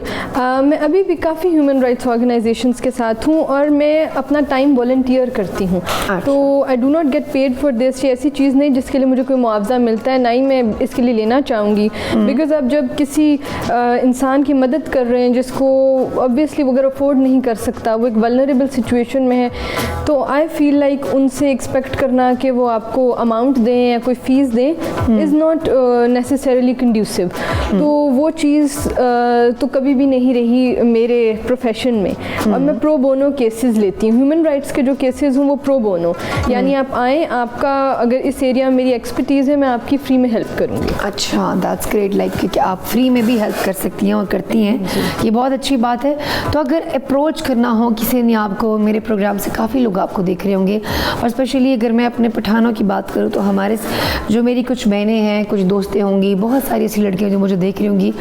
میں ابھی بھی کافی ہیومن رائٹس آرگنائزیشنس کے ساتھ ہوں اور میں اپنا ٹائم والنٹیئر کرتی ہوں. تو آئی ڈو ناٹ گیٹ پیڈ فار دس. یہ ایسی چیز نہیں جس کے لیے مجھے کوئی معاوضہ ملتا ہے, نہ ہی میں اس کے لیے لینا چاہوں گی, بیکاز آپ جب کسی انسان کی مدد کر رہے ہیں جس کو اوبویسلی وہ اگر افورڈ نہیں کر سکتا, وہ ایک ولنریبل سچویشن میں ہے, تو آئی فیل لائک ان سے ایکسپیکٹ کرنا کہ وہ آپ کو اماؤنٹ دیں یا کوئی فیس دیں از ناٹ نیسسریلی کنڈیوسو. تو وہ چیز تو کبھی بھی نہیں رہی میرے پروفیشن میں. اور میں پرو بونو کیسز لیتی ہوں. ہیومن رائٹس کے جو کیسز ہوں وہ پرو بونو, یعنی آپ آئیں, آپ کا اگر اس ایریا میں میری ایکسپرٹیز ہے, میں آپ کی فری میں ہیلپ کروں گی. اچھا, دیٹس گریٹ, لائک کہ آپ فری میں بھی ہیلپ کر سکتی ہیں اور کرتی ہیں, یہ بہت اچھی بات ہے. تو اگر اپروچ کرنا ہو کسی نے آپ کو, میرے پروگرام سے کافی لوگ آپ کو دیکھ رہے ہوں گے, اور اسپیشلی اگر میں اپنے پٹھانوں کی بات کروں تو ہمارے جو میری کچھ بہنیں ہیں, کچھ دوستیں ہوں گی, بہت ساری ایسی لڑکیاں جو مجھے دیکھ رہی ہوں گی,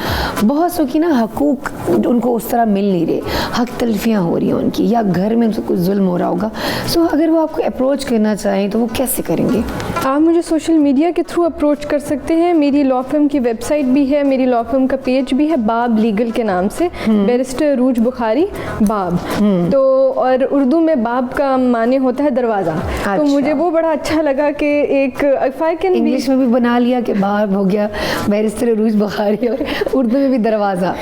بہت سو کی نا حقوق ان کو اس طرح مل نہیں رہے, حق تلفیاں ہو رہی ہیں ان کی, یا گھر میں ان سے کچھ ظلم ہو رہا ہوگا. سو اگر وہ آپ کو اپروچ کرنا چاہیں تو وہ کیسے کریں گے؟ آپ مجھے سوشل میڈیا کے تھرو اپروچ کر سکتے ہیں. میری لا فرم کی ویب سائٹ بھی ہے, میری لا فرم کا پیج بھی ہے, باب لیگل کے نام سے, بیرسٹر عروج بخاری باب. تو اور اردو میں باب کا معنی ہوتا ہے دروازہ. تو مجھے وہ بڑا اچھا لگا کہ ایک انگلش میں بھی بنا لیا کہ باب ہو گیا بیرسٹر عروج بخاری, اور اردو میں بھی دروازہ.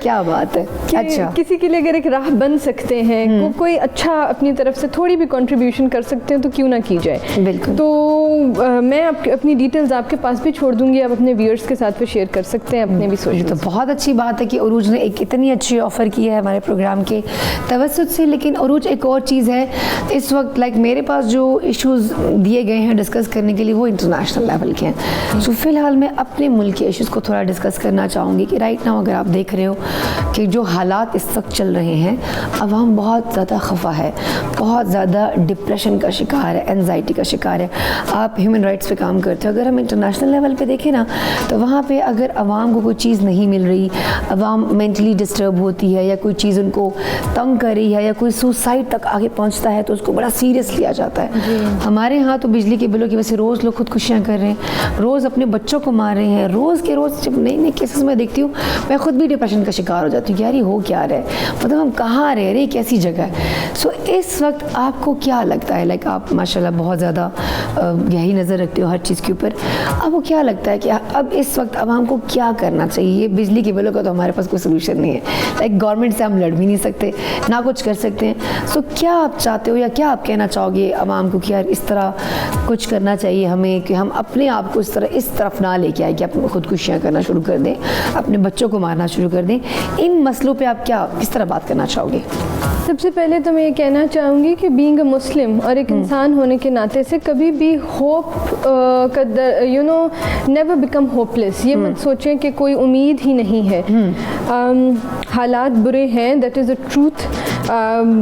کیا بات ہے. اچھا, کسی کے لیے اگر ایک راہ بن سکتے ہیں, کوئی اچھا اپنی طرف سے تھوڑی بھی کنٹریبیوشن کر سکتے ہیں, تو کیوں نہ کی جائے. بالکل. تو میں اپنی ڈیٹیلز آپ کے پاس بھی چھوڑ دوں گی, آپ اپنے ویورز کے ساتھ بھی شیئر کر سکتے ہیں اپنے بھی سوشل. تو بہت اچھی بات ہے کہ عروج نے ایک اتنی اچھی آفر کی ہے ہمارے پروگرام کے توسط سے. لیکن عروج ایک اور چیز ہے اس وقت, لائک میرے پاس جو ایشوز دیے گئے ہیں ڈسکس کرنے کے لیے وہ انٹرنیشنل لیول کے ہیں. سو فی الحال میں اپنے ملک کے ایشوز کو تھوڑا ڈسکس کرنا چاہوں گی کہ رائٹ ناؤ اگر آپ دیکھ رہے ہو کہ جو حالات اس وقت چل رہے ہیں, عوام بہت زیادہ خفا ہے, بہت زیادہ ڈپریشن کا شکار ہے, انزائٹی کا شکار ہے. آپ ہیومن رائٹس پہ کام کرتے ہو, اگر ہم انٹرنیشنل لیول پہ دیکھیں نا تو وہاں پہ اگر عوام کو کوئی چیز نہیں مل رہی, عوام مینٹلی ڈسٹرب ہوتی ہے, یا کوئی چیز ان کو تنگ کر رہی ہے, یا کوئی سوسائڈ تک آگے پہنچتا ہے, تو اس کو بڑا سیریس لیا جاتا ہے. ہمارے ہاں تو بجلی کے بلوں کی وجہ سے روز لوگ خودکشیاں کر رہے ہیں, روز اپنے بچوں کو مار رہے ہیں, روز کے روز جب نئے نئے کیسز میں دیکھتی ہوں میں خود بھی ڈپریشن کا شکار ہو جاتی ہوں کہ یار یہ ہو کیا رہا ہے, مطلب ہم کہاں رہ رہے, کیسی جگہ ہے. سو اس وقت آپ کو کیا لگتا ہے, لائک آپ ماشاءاللہ بہت زیادہ یہی نظر رکھتے ہو ہر چیز کے اوپر, آپ کو کیا لگتا ہے کہ اب اس وقت عوام کو کیا کرنا چاہیے؟ یہ بجلی کے بلوں کا تو ہمارے پاس کوئی سلوشن نہیں ہے, لائک گورنمنٹ سے ہم لڑ بھی نہیں سکتے, نہ کچھ کر سکتے ہیں. سو کیا آپ چاہتے ہو یا کیا آپ کہنا چاہو گے عوام کو کہ یار اس طرح کچھ کرنا چاہیے ہمیں, کہ ہم اپنے آپ کو اس طرف نہ لے کے آئے کہ اپنے خودکشیاں کرنا شروع کر دیں, اپنے بچوں کو مارنا شروع کر دیں؟ ان مسئلوں پہ آپ کس طرح بات کرنا چاہو گے؟ سب سے پہلے تو میں یہ کہنا چاہوں گی کہ بینگ اے مسلم اور ایک انسان ہونے کے ناطے سے کبھی بھی ہوپ نیور بیکم ہوپ لیس. یہ مت سوچیں کہ کوئی امید ہی نہیں ہے. حالات برے ہیں, دیٹ از اے ٹروتھ.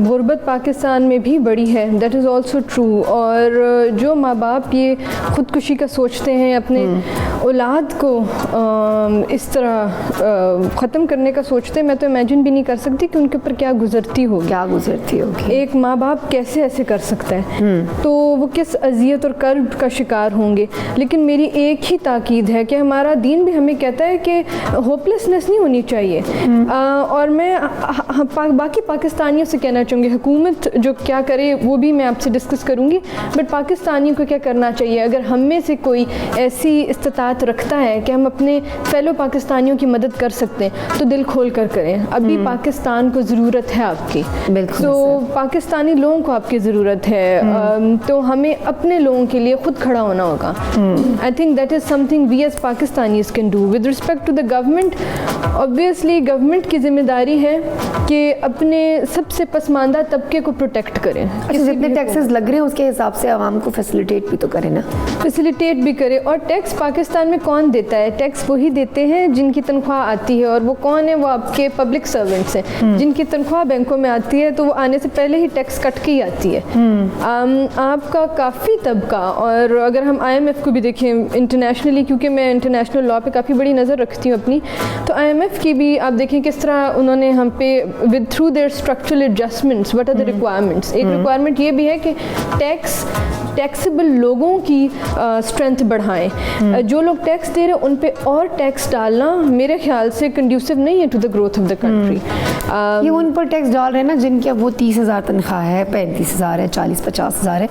غربت پاکستان میں بھی بڑی ہے, دیٹ از آلسو ٹرو. اور جو ماں باپ یہ خودکشی کا سوچتے ہیں, اپنے اولاد کو اس طرح ختم کرنے کا سوچتے ہیں, میں تو امیجن بھی نہیں کر سکتی کہ ان کے اوپر کیا گزرتی ہوگی. ایک ماں باپ کیسے ایسے کر سکتا ہے, تو وہ کس اذیت اور کرب کا شکار ہوں گے. لیکن میری ایک ہی تاکید ہے کہ ہمارا دین بھی ہمیں کہتا ہے کہ ہوپ لیسنس نہیں ہونی چاہیے. اور میں باقی پاکستانیوں سے کہنا چاہوں گی, حکومت جو کیا کرے وہ بھی میں آپ سے ڈسکس کروں گی, بٹ پاکستانیوں کو کیا کرنا چاہیے. اگر ہم میں سے کوئی ایسی استطاعت رکھتا ہے کہ ہم اپنے فیلو پاکستانیوں کی مدد کر سکتے ہیں, تو دل کھول کر کریں. ابھی پاکستان کو ضرورت ہے آپ کی. تو پاکستانی لوگوں کو آپ کی ضرورت ہے, تو ہمیں اپنے لوگوں کے لیے خود کھڑا ہونا ہوگا. آئی تھنک دیٹ از سم تھنگ وی ایز پاکستانیز کین ڈو. ود رسپیکٹ ٹو دا گورنمنٹ, obviously گورنمنٹ کی ذمہ داری ہے کہ اپنے سب मुनासिब से पसमानदा तबके को प्रोटेक्ट करें। अच्छा, जितने टैक्सेस लग रहे हैं उसके हिसाब से आवाम को फैसिलिटेट भी तो करें ना, फैसिलिटेट भी करें। और टैक्स पाकिस्तान में कौन देता है? टैक्स वही देते हैं जिनकी तनख्वाह आती है, और वो कौन है? वो आपके पब्लिक सर्वेंट्स हैं जिनकी तनख्वाह बैंकों में आती है, तो वो आने से पहले ही टैक्स कट के ही आती है। आपका काफ़ी तबका, और अगर हम IMF को भी देखें इंटरनेशनली, क्योंकि मैं इंटरनेशनल लॉ पे काफ़ी बड़ी नज़र रखती हूँ अपनी, तो IMF की भी आप देखें किस तरह उन्होंने हम पे with through their structural adjustments what are the requirements. एक रिक्वायरमेंट ये भी है कि टैक्सेबल लोगों की स्ट्रेंथ बढ़ाएं। जो लोग टैक्स दे रहे हैं उन पे और टैक्स डालना मेरे ख्याल से कंड्यूसिव नहीं है to the growth of the country. ये उन पर टैक्स डाल रहे हैं ना जिनकी अब वो 30,000 तनख्वाह है, 35,000 है, 40-50,000 है,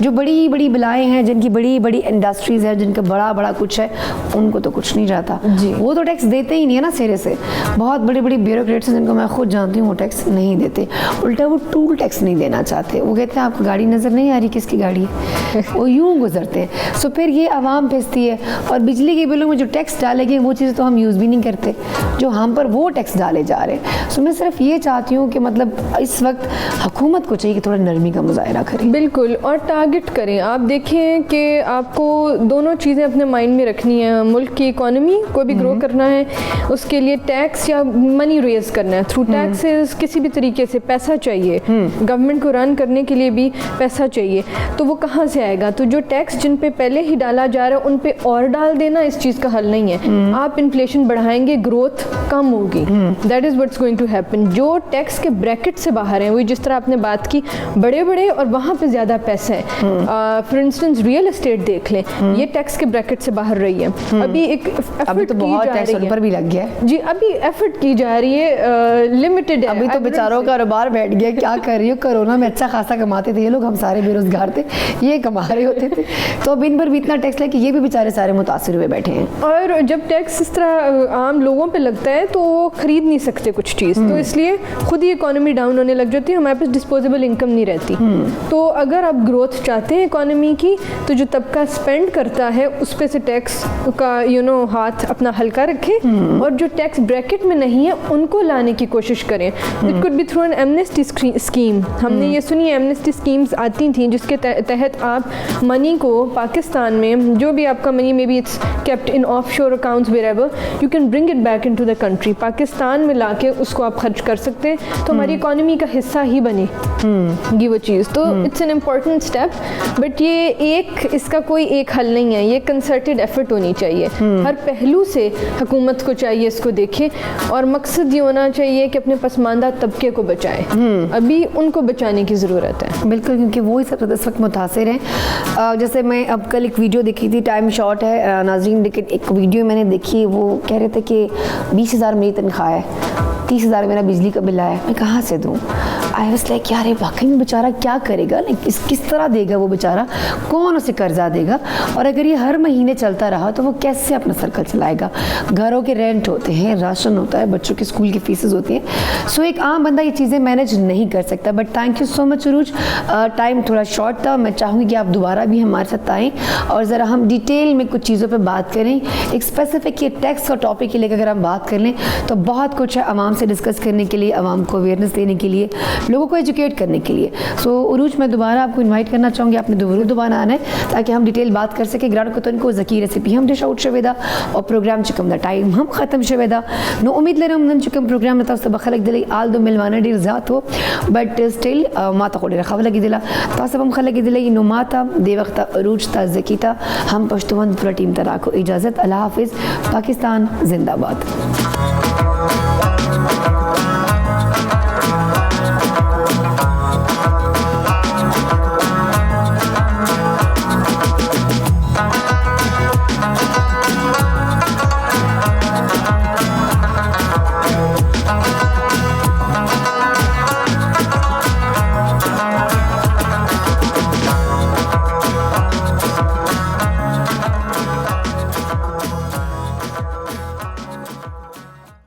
जो बड़ी बड़ी बलाएँ हैं, जिनकी बड़ी बड़ी इंडस्ट्रीज़ है, जिनका बड़ा बड़ा कुछ है, उनको तो कुछ नहीं जाता। वो तो टैक्स देते ही नहीं है ना सिरे से। बहुत बड़ी बड़ी ब्यूरोक्रेट्स हैं जिनको मैं खुद जानती हूँ, वो टैक्स नहीं देते, उल्टा वो टूल टैक्स नहीं देना चाहते। वो कहते हैं आपको गाड़ी नज़र नहीं आ रही, किसकी गाड़ी है, वो यूँ गुजरते हैं। सो फिर ये आवाम पिसती है, और बिजली के बिलों में जो टैक्स डाले गए वो चीज़ें तो हम यूज़ भी नहीं करते, जो हम पर वो टैक्स डाले जा रहे हैं। सो मैं सिर्फ ये चाहती हूँ कि मतलब इस वक्त हुकूमत को चाहिए कि थोड़ा नरमी का मुजाहरा करें। बिल्कुल, और टारगेट करें। आप देखें कि आपको दोनों चीज़ें अपने माइंड में रखनी है। मुल्क की इकॉनमी को भी ग्रो करना है, उसके लिए टैक्स या मनी रेज करना है थ्रू टैक्सेस, किसी भी तरीके से पैसा चाहिए। गवर्नमेंट को रन करने के लिए भी पैसा चाहिए, तो वो कहाँ से आएगा? तो जो टैक्स जिन पे पहले ही डाला जा रहा है उन पे और डाल देना इस चीज़ का हल नहीं है। आप इन्फ्लेशन बढ़ाएंगे, ग्रोथ कम होगी, that is what's going to happen. जो टैक्स के ब्रैकेट से बाहर हैं, वही जिस तरह आपने बात की, बड़े बड़े और वहाँ पे ज़्यादा पैसा है। फॉर इंस्टेंस रियल एस्टेट देख लें, ये टैक्स के ब्रैकेट से बाहर रही है। अभी एक अभी तो बहुत टैक्स उन पर भी लग गया है जी, अभी एफर्ट की जा रही है, लिमिटेड है। अभी तो बेचारों का कारोबार बैठ गया, क्या कर रही हो? कोरोना में अच्छा खासा कमाते थे ये लोग, हम सारे बेरोजगार थे, ये कमा रहे होते थे, तो अब इन पर भी इतना टैक्स लेके ये भी बेचारे सारे मुतासिर हुए बैठे हैं। और जब टैक्स इस तरह आम लोगों पे लगता है तो वो खरीद नहीं सकते कुछ चीज़, तो इसलिए खुद ही इकोनॉमी डाउन होने लग जाती है, हमारे पास डिस्पोजेबल इनकम नहीं रहती। तो अगर आप ग्रोथ चाहते हैं इकोनॉमी की, तो जो तबका स्पेंड करता है उस पे से टैक्स का हाथ अपना हल्का रखें, और जो टैक्स ब्रैकेट में नहीं है उनको लाने की कोशिश करें। It could be through an amnesty scheme. हमने ये सुनी एमनेस्टी स्कीम्स आती थी जिसके तहत आप मनी को पाकिस्तान में, जो भी आपका मनी में be it's kept in offshore accounts wherever, you can bring it back into the country. Pakistan में लाके उसको आप खर्च कर सकते हैं, तो हमारी इकोनॉमी का हिस्सा ही बनेगी वो चीज़। तो it's an important step, but ये इसका कोई एक हल नहीं है, ये कंसर्टेड एफर्ट होनी चाहिए। हर पहलू से हुकूमत को चाहिए इसको देखें, और मकसद ये होना चाहिए कि अपने पसमानदा तबके को बचाएं। अभी उनको बचाने की ज़रूरत है। बिल्कुल, क्योंकि वो ही सब इस वक्त मुतासिर हैं। जैसे मैं अब कल एक वीडियो देखी थी, टाइम शॉर्ट है नाज़रीन, लेकिन एक वीडियो मैंने देखी, वो कह रहे थे कि 20,000 मेरी तनख्वाह है, 30,000 मेरा बिजली का बिल आया, मैं कहाँ से दूँ? आई वाज लाइक यार ये वाकई में बेचारा क्या करेगा, किस तरह देगा वो बेचारा, कौन उसे कर्जा देगा? और अगर ये हर महीने चलता रहा तो वो कैसे अपना सर्कल चलाएगा? घरों के रेंट होते हैं, राशन होता है, बच्चों के स्कूल की फीसेस होती हैं। सो एक आम बंदा ये चीज़ें मैनेज नहीं कर सकता। But thank you so much उरूज, टाइम थोड़ा शॉर्ट था, मैं चाहूँगी कि आप दोबारा भी हमारे साथ आएँ और ज़रा हम डिटेल में कुछ चीज़ों पर बात करें। एक स्पेसिफिक ये टैक्स और टॉपिक के लेकर अगर हम बात कर लें तो बहुत कुछ है आवाम से डिस्कस करने के लिए, आवाम को अवेयरनेस देने के लिए, लोगों को एजुकेट करने के लिए। सो उरूज, मैं दोबारा आपको इनवाइट करना चाहूँगी, आपने दोबारा आना है ताकि हम डिटेल बात कर सकें। ग्राउंड को को ज़की रेसिपी हम डिश आउट शवेदा और प्रोग्राम चुकम द टाइम हम ख़त्म शवेदा नो उम्मीद ले रहा चुकम प्रोग्राम नता उस बखलक दिल आल दो मिलवाना डेर ज़ात हो, बट स्टिल माता को डेर खबर लगी दिला तासब हम खलक दिल नो माता दे वक्त उरूज ता ज़की ता हम पश्तुवन पूरा टीम तरा को इजाज़त। अल्लाह हाफिज़, पाकिस्तान जिंदाबाद।